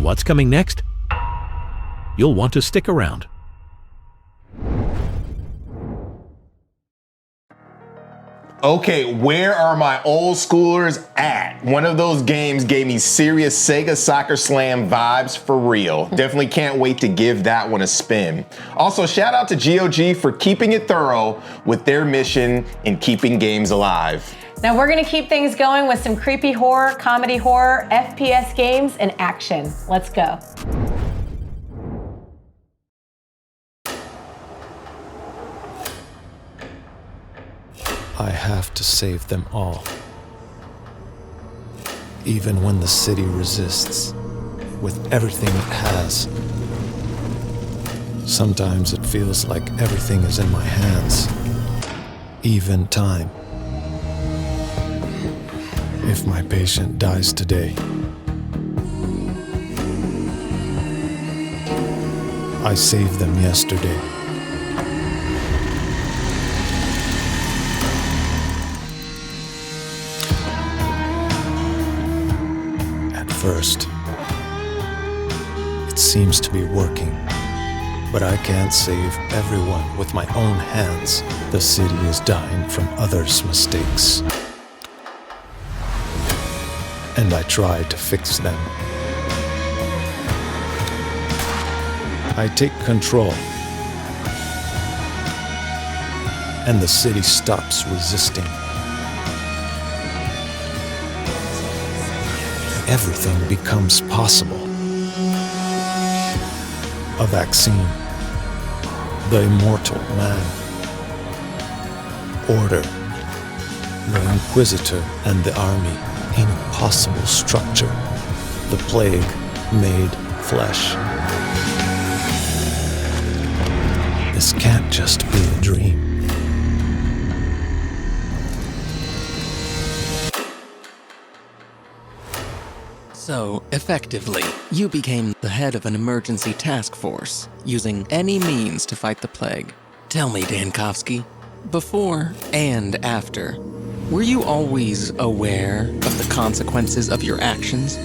What's coming next? You'll want to stick around. Okay, where are my old schoolers at? One of those games gave me serious Sega Soccer Slam vibes for real. Definitely can't wait to give that one a spin. Also, shout out to GOG for keeping it thorough with their mission in keeping games alive. Now we're gonna keep things going with some creepy horror, comedy horror, FPS games, and action. Let's go. I have to save them all. Even when the city resists, with everything it has. Sometimes it feels like everything is in my hands, even time. If my patient dies today, I saved them yesterday. At first, it seems to be working, but I can't save everyone with my own hands. The city is dying from others' mistakes. And I try to fix them. I take control, and the city stops resisting. Everything becomes possible. A vaccine, the immortal man, order, the Inquisitor and the army. An impossible structure, the plague made flesh. This can't just be a dream. So, effectively, you became the head of an emergency task force, using any means to fight the plague. Tell me, Dankovsky, Before and after, were you always aware of the consequences of your actions?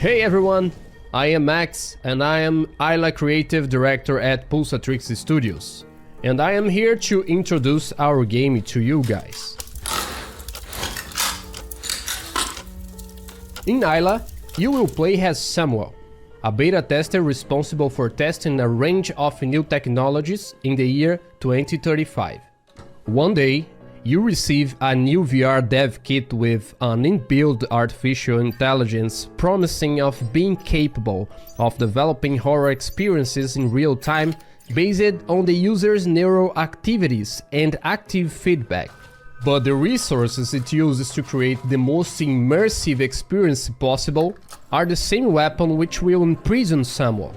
Hey everyone, I am Max and I am Isla Creative Director at Pulsatrix Studios. And I am here to introduce our game to you guys. In Isla, you will play as Samuel, a beta tester responsible for testing a range of new technologies in the year 2035. One day, you receive a new VR dev kit with an inbuilt artificial intelligence promising of being capable of developing horror experiences in real time based on the user's neural activities and active feedback. But the resources it uses to create the most immersive experience possible are the same weapon which will imprison Samuel.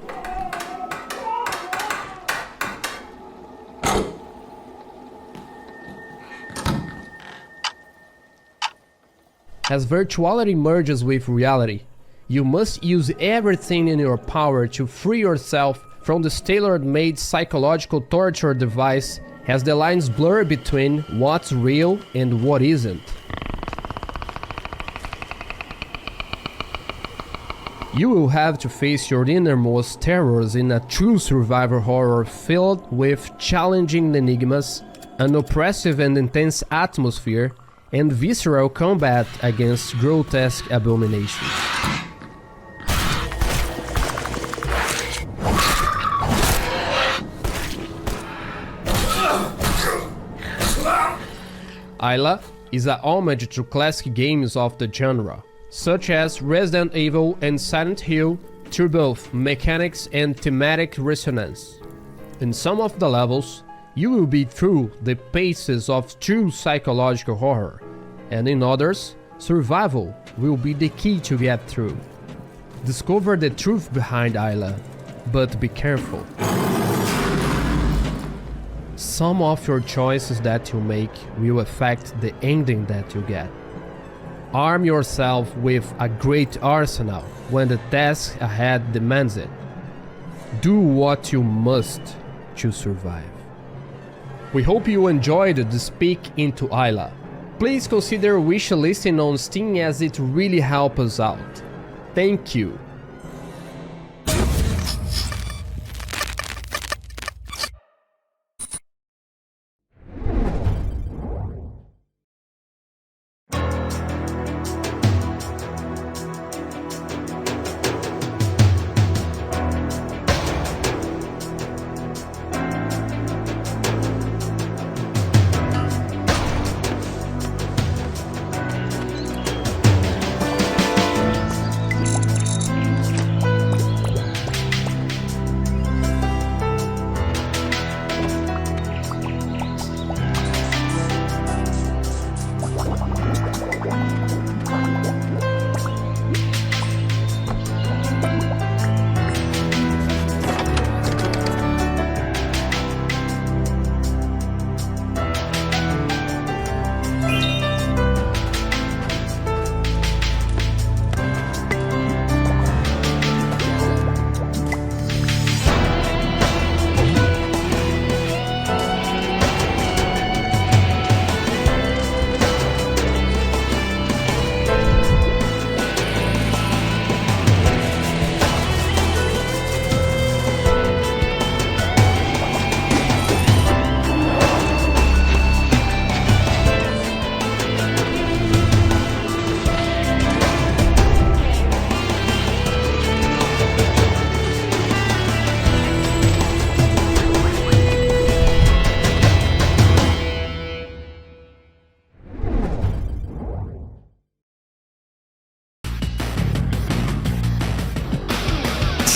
As virtuality merges with reality, you must use everything in your power to free yourself from this tailor-made psychological torture device as the lines blur between what's real and what isn't. You will have to face your innermost terrors in a true survival horror filled with challenging enigmas, an oppressive and intense atmosphere, and visceral combat against grotesque abominations. Isla is a homage to classic games of the genre, such as Resident Evil and Silent Hill, through both mechanics and thematic resonance. In some of the levels, you will be through the paces of true psychological horror, and in others, survival will be the key to get through. Discover the truth behind Isla, but be careful. Some of your choices that you make will affect the ending that you get. Arm yourself with a great arsenal when the task ahead demands it. Do what you must to survive. We hope you enjoyed the Speak into Isla. Please consider wish listing on Steam as it really helps us out. Thank you.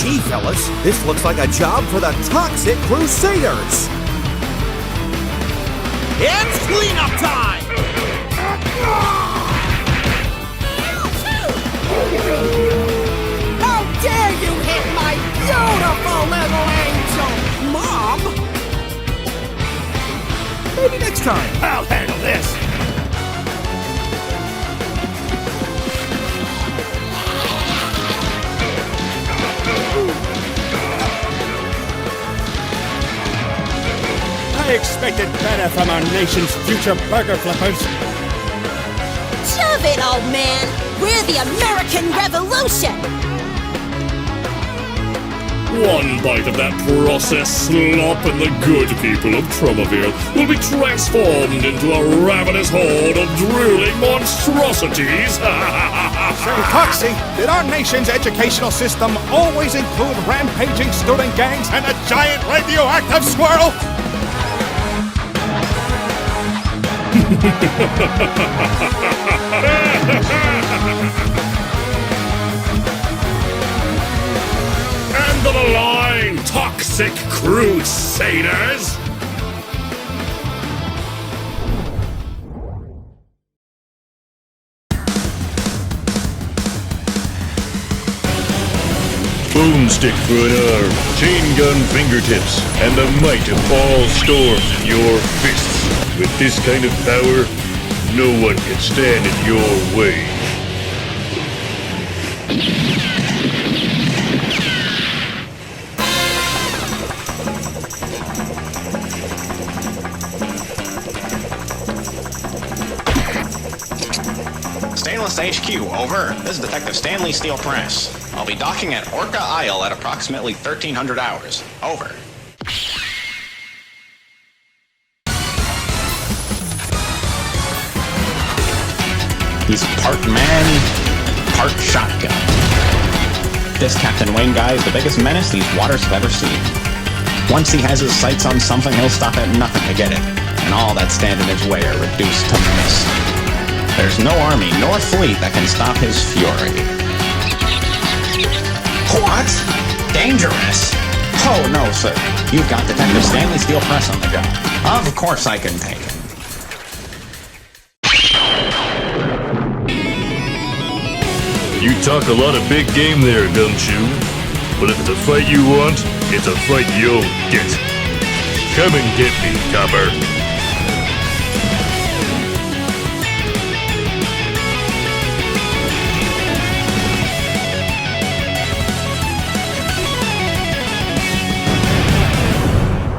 Gee, fellas, this looks like a job for the Toxic Crusaders! It's cleanup time! How dare you hit my beautiful little angel! Mom! Maybe next time. I'll handle this! I expected better from our nation's future burger flippers. Shove it, old man! We're the American Revolution! One bite of that processed slop and the good people of Tromaville will be transformed into a ravenous horde of drooling monstrosities. Say, Toxie, did our nation's educational system always include rampaging student gangs and a giant radioactive squirrel? End of the line, Toxic Crusaders! Boomstick for an arm, chain gun fingertips, and the might of all storms in your fists. With this kind of power, no one can stand in your way. Stainless HQ, over. This is Detective Stanley Steel Press. I'll be docking at Orca Isle at approximately 1300 hours. Over. He's part man, part shotgun. This Captain Wayne guy is the biggest menace these waters have ever seen. Once he has his sights on something, he'll stop at nothing to get it. And all that stand in his way are reduced to mist. There's no army nor fleet that can stop his fury. What? Dangerous? Oh, no, sir. You've got Detective Stanley Steel Press on the job. Of course I can take him. You talk a lot of big game there, Gumshoe. But if it's a fight you want, it's a fight you'll get. Come and get me, copper.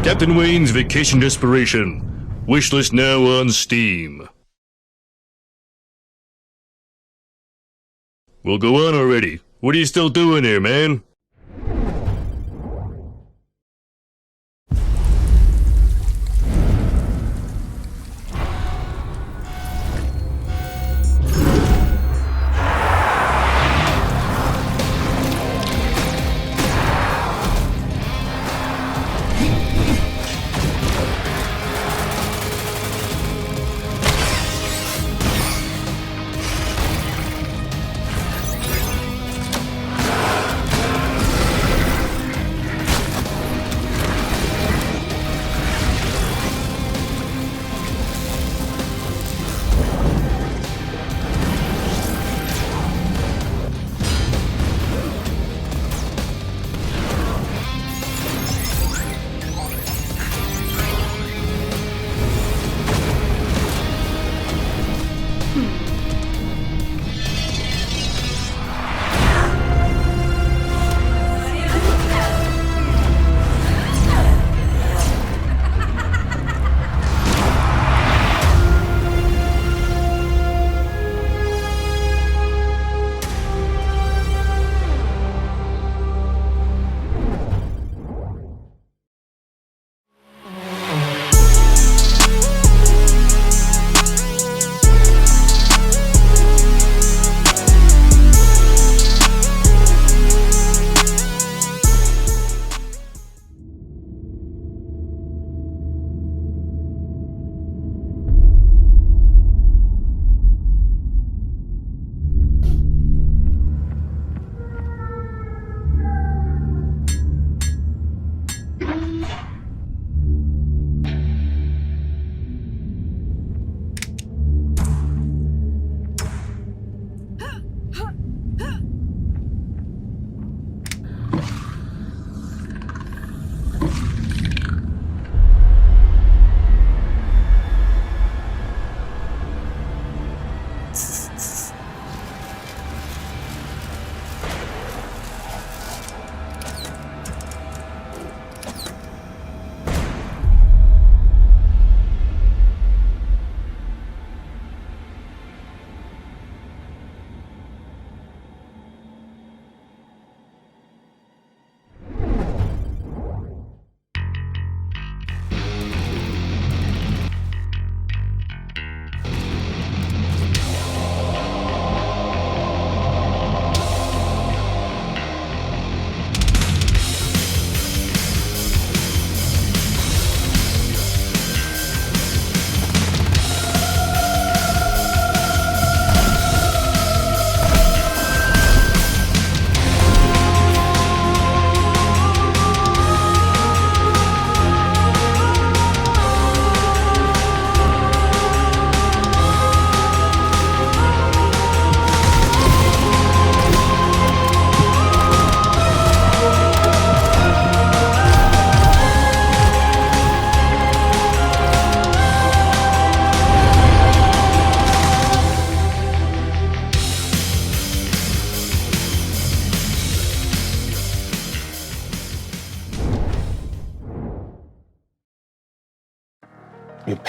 Captain Wayne's Vacation Desperation. Wishlist now on Steam. Well, go on already. What are you still doing here, man?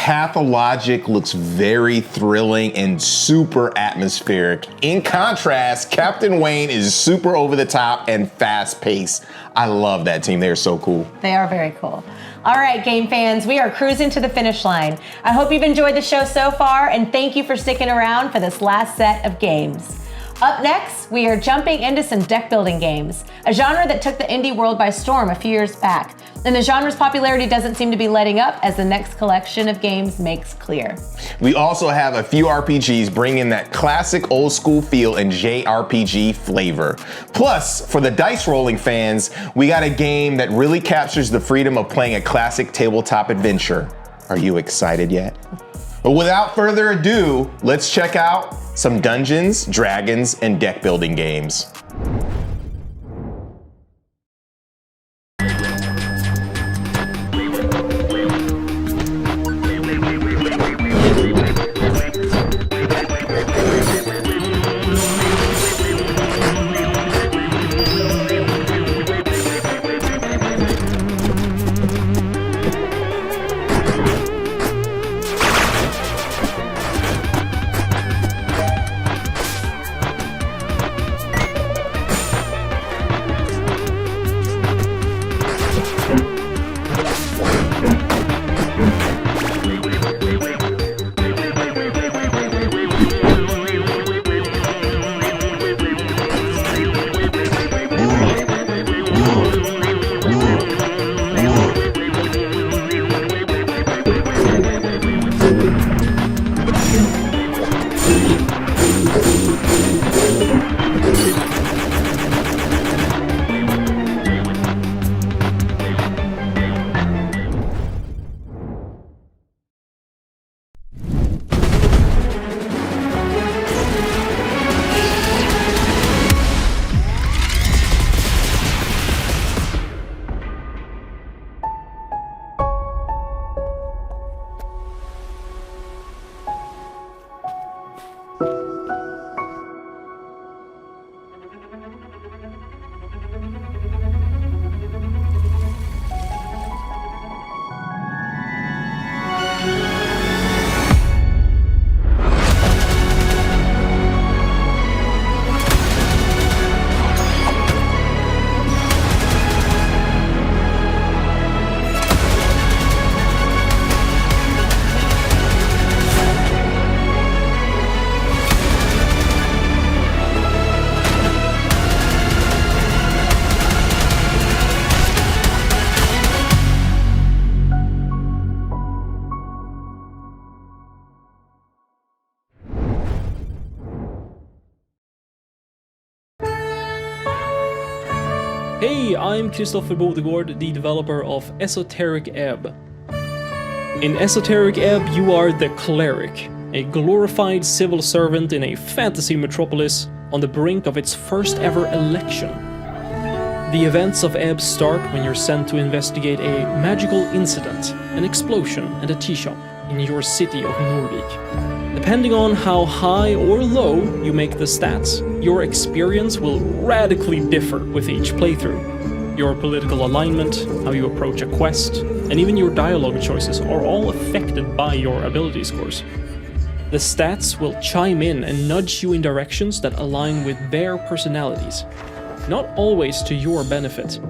Pathologic looks very thrilling and super atmospheric. In contrast, Captain Wayne is super over the top and fast paced. I love that team. They are so cool. They are very cool. All right, game fans, we are cruising to the finish line. I hope you've enjoyed the show so far, and thank you for sticking around for this last set of games. Up next, we are jumping into some deck building games, a genre that took the indie world by storm a few years back. And the genre's popularity doesn't seem to be letting up as the next collection of games makes clear. We also have a few RPGs bringing that classic old school feel and JRPG flavor. Plus, for the dice rolling fans, we got a game that really captures the freedom of playing a classic tabletop adventure. Are you excited yet? But without further ado, let's check out some Dungeons, Dragons, and deck building games. Hi, I'm Christopher Bodegård, the developer of Esoteric Ebb. In Esoteric Ebb, you are the cleric, a glorified civil servant in a fantasy metropolis on the brink of its first ever election. The events of Ebb start when you're sent to investigate a magical incident, an explosion and a tea shop in your city of Norvik. Depending on how high or low you make the stats, your experience will radically differ with each playthrough. Your political alignment, how you approach a quest, and even your dialogue choices are all affected by your ability scores. The stats will chime in and nudge you in directions that align with their personalities, not always to your benefit.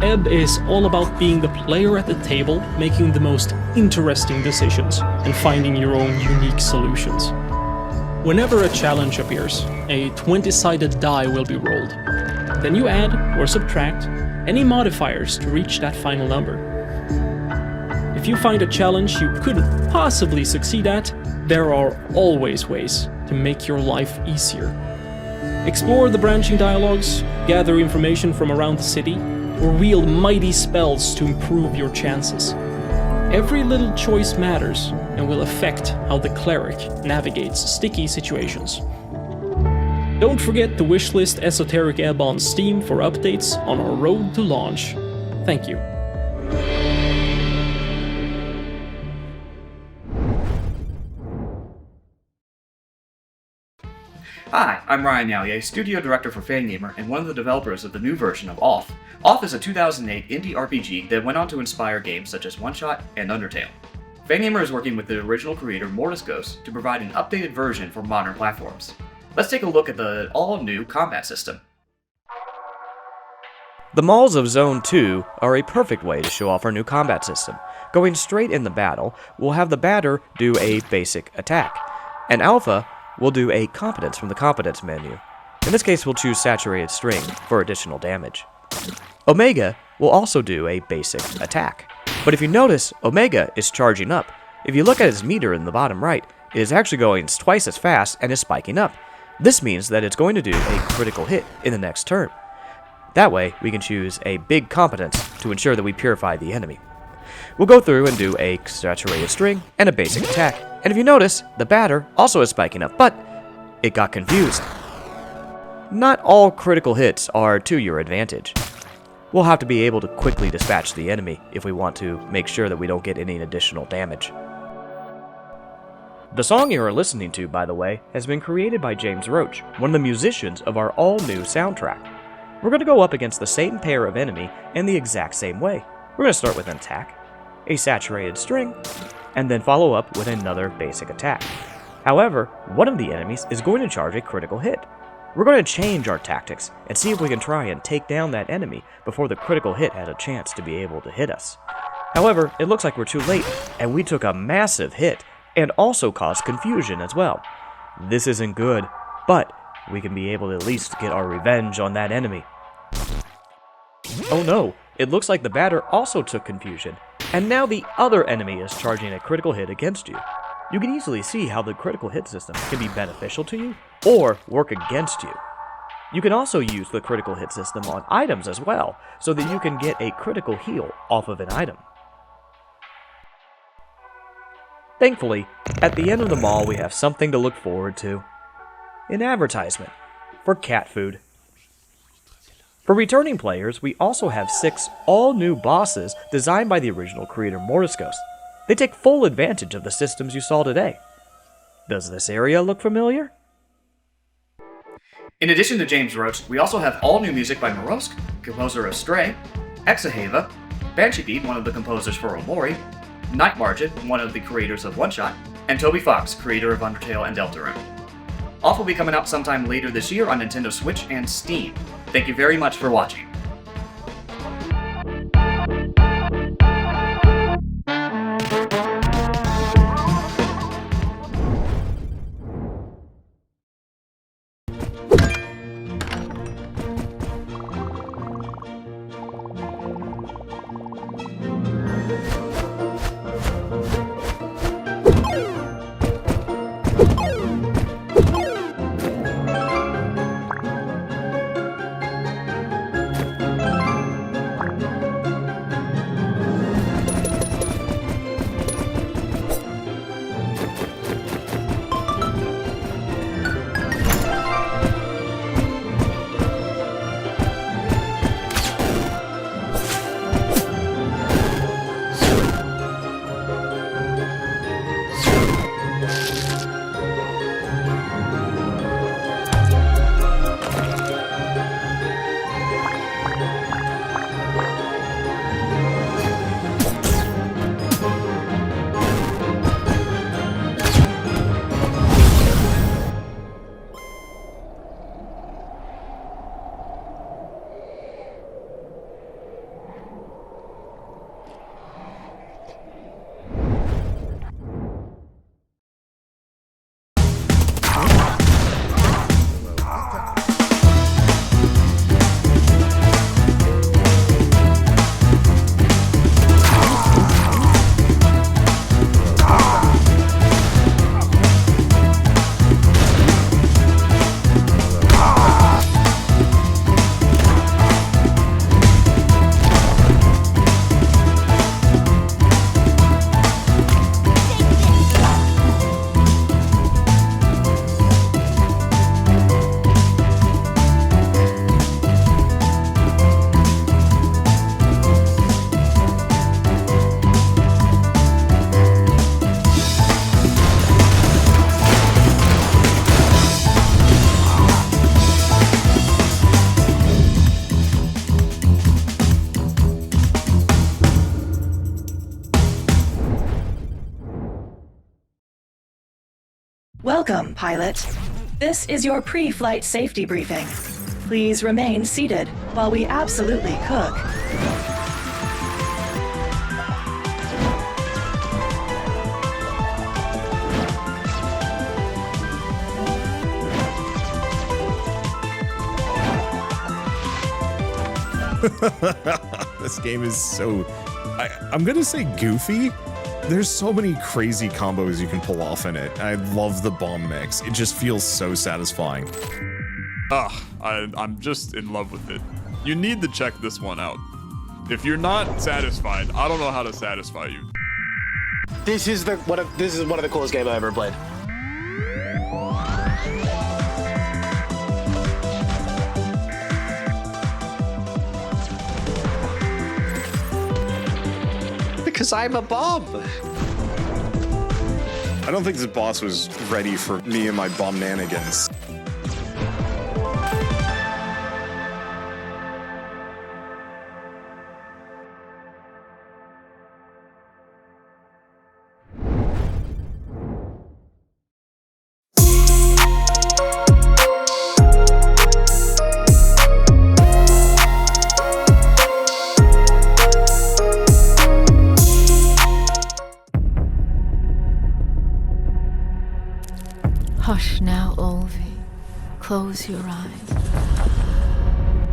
Ebb is all about being the player at the table, making the most interesting decisions, and finding your own unique solutions. Whenever a challenge appears, a 20-sided die will be rolled. Then you add or subtract any modifiers to reach that final number. If you find a challenge you couldn't possibly succeed at, there are always ways to make your life easier. Explore the branching dialogues, gather information from around the city, or wield mighty spells to improve your chances. Every little choice matters and will affect how the cleric navigates sticky situations. Don't forget to wishlist Esoteric Ebb on Steam for updates on our road to launch. Thank you. Hi, I'm Ryan Nallier, Studio Director for Fangamer and one of the developers of the new version of Off. Off is a 2008 indie RPG that went on to inspire games such as One Shot and Undertale. Fangamer is working with the original creator Mortis Ghost to provide an updated version for modern platforms. Let's take a look at the all-new combat system. The Malls of Zone 2 are a perfect way to show off our new combat system. Going straight into battle, we'll have the batter do a basic attack, and Alpha will do a competence from the competence menu. In this case, we'll choose Saturated String for additional damage. Omega will also do a basic attack. But if you notice, Omega is charging up. If you look at his meter in the bottom right, it is actually going twice as fast and is spiking up. This means that it's going to do a critical hit in the next turn. That way, we can choose a big competence to ensure that we purify the enemy. We'll go through and do a Saturated String and a basic attack. And if you notice, the batter also is spiking up, but it got confused. Not all critical hits are to your advantage. We'll have to be able to quickly dispatch the enemy if we want to make sure that we don't get any additional damage. The song you are listening to, by the way, has been created by James Roach, one of the musicians of our all-new soundtrack. We're going to go up against the same pair of enemy in the exact same way. We're going to start with an attack, a Saturated String, and then follow up with another basic attack. However, one of the enemies is going to charge a critical hit. We're going to change our tactics and see if we can try and take down that enemy before the critical hit has a chance to be able to hit us. However, it looks like we're too late, and we took a massive hit and also caused confusion as well. This isn't good, but we can be able to at least get our revenge on that enemy. Oh no, it looks like the batter also took confusion, and now the other enemy is charging a critical hit against you. You can easily see how the critical hit system can be beneficial to you or work against you. You can also use the critical hit system on items as well, so that you can get a critical heal off of an item. Thankfully, at the end of the mall we have something to look forward to. An advertisement for cat food. For returning players, we also have 6 all-new bosses designed by the original creator Mortis Ghost. They take full advantage of the systems you saw today. Does this area look familiar? In addition to James Roach, we also have all new music by Morosk, composer of Stray, Exaheva, Banshee Beat, one of the composers for Omori, Night Margin, one of the creators of One Shot, and Toby Fox, creator of Undertale and Deltarune. Off will be coming out sometime later this year on Nintendo Switch and Steam. Thank you very much for watching. Welcome, pilot. This is your pre-flight safety briefing. Please remain seated while we absolutely cook. This game is so... I'm gonna say goofy. There's so many crazy combos you can pull off in it. I love the bomb mix. It just feels so satisfying. I'm just in love with it. You need to check this one out. If you're not satisfied, I don't know how to satisfy you. This is one of the coolest games I've ever played. Because I'm a bomb. I don't think this boss was ready for me and my bomb-nanigans. Hush now, Olvi. Close your eyes.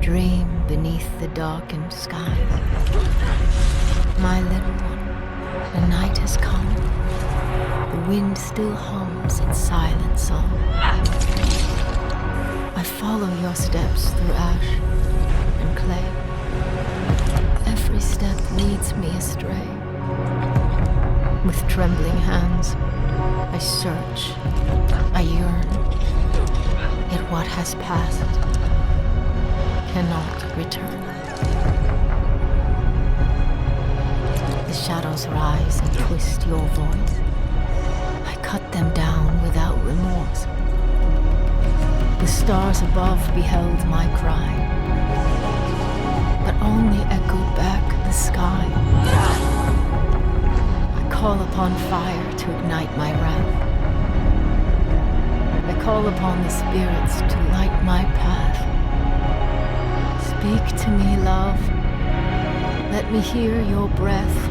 Dream beneath the darkened skies. My little one, the night has come. The wind still hums its silent song. I follow your steps through ash and clay. Every step leads me astray. With trembling hands, I search, I yearn, yet what has passed cannot return. The shadows rise and twist your voice. I cut them down without remorse. The stars above beheld my cry, but only echoed back the sky. I call upon fire to ignite my wrath. I call upon the spirits to light my path. Speak to me, love. Let me hear your breath.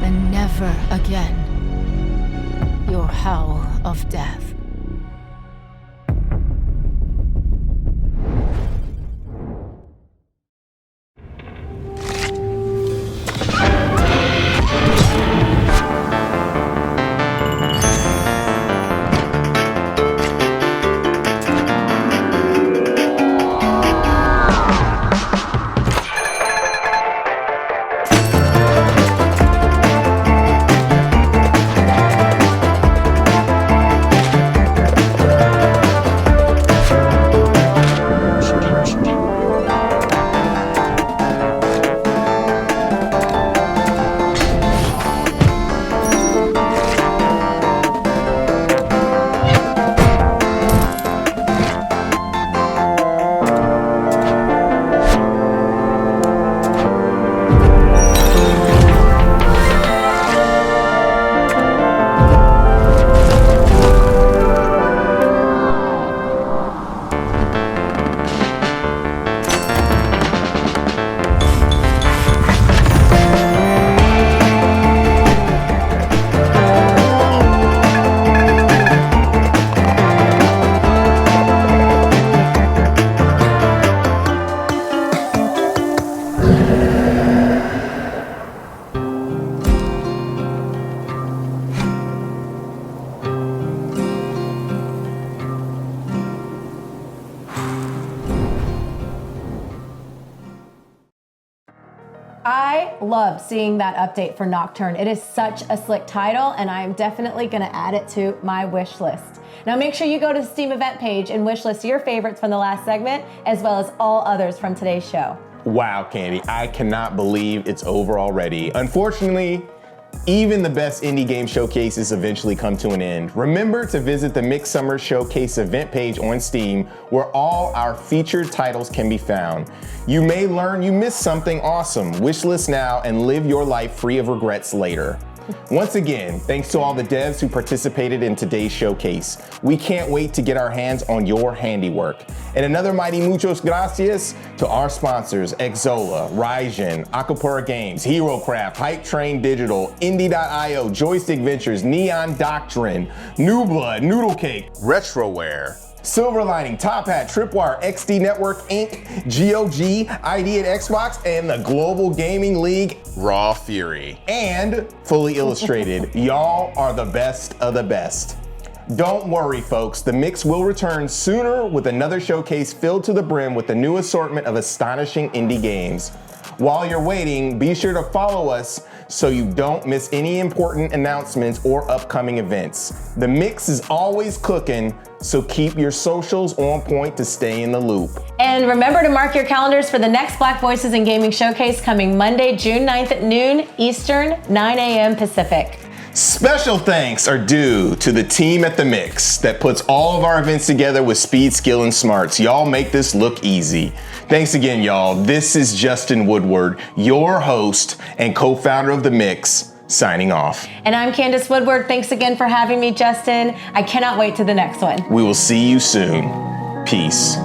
And never again your howl of death. I love seeing that update for Nocturne. It is such a slick title, and I am definitely gonna add it to my wish list. Now make sure you go to the Steam event page and wish list your favorites from the last segment, as well as all others from today's show. Wow, Candy, I cannot believe it's over already. Unfortunately, even the best indie game showcases eventually come to an end. Remember to visit the Mixed Summer Showcase event page on Steam, where all our featured titles can be found. You may learn you missed something awesome. Wishlist now and live your life free of regrets later. Once again, thanks to all the devs who participated in today's showcase. We can't wait to get our hands on your handiwork. And another mighty muchos gracias to our sponsors, Exola, Ryzen, Acapulco Games, HeroCraft, Hype Train Digital, Indie.io, Joystick Ventures, Neon Doctrine, New Blood, Noodle Cake, Retroware, Silver Lining, Top Hat, Tripwire, XD Network Inc., GOG, ID at Xbox, and the Global Gaming League, Raw Fury. And Fully Illustrated, y'all are the best of the best. Don't worry, folks, the mix will return sooner with another showcase filled to the brim with a new assortment of astonishing indie games. While you're waiting, be sure to follow us so you don't miss any important announcements or upcoming events. The mix is always cooking, so keep your socials on point to stay in the loop. And remember to mark your calendars for the next Black Voices in Gaming Showcase coming Monday, June 9th at noon Eastern, 9 a.m. Pacific. Special thanks are due to the team at The Mix that puts all of our events together with speed, skill, and smarts. Y'all make this look easy. Thanks again, y'all. This is Justin Woodward, your host and co-founder of The Mix, signing off. And I'm Candace Woodward. Thanks again for having me, Justin. I cannot wait to the next one. We will see you soon. Peace.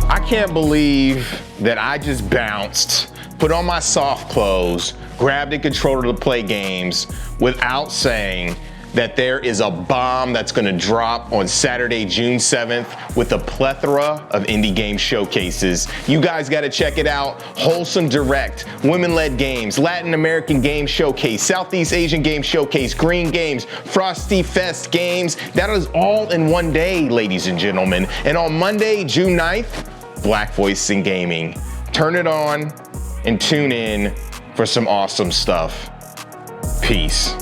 I can't believe that I just bounced, put on my soft clothes, grabbed a controller to play games without saying that there is a bomb that's gonna drop on Saturday, June 7th with a plethora of indie game showcases. You guys gotta check it out. Wholesome Direct, Women-Led Games, Latin American Game Showcase, Southeast Asian Game Showcase, Green Games, Frosty Fest Games. That is all in one day, ladies and gentlemen. And on Monday, June 9th, Black Voice in Gaming. Turn it on and tune in for some awesome stuff. Peace.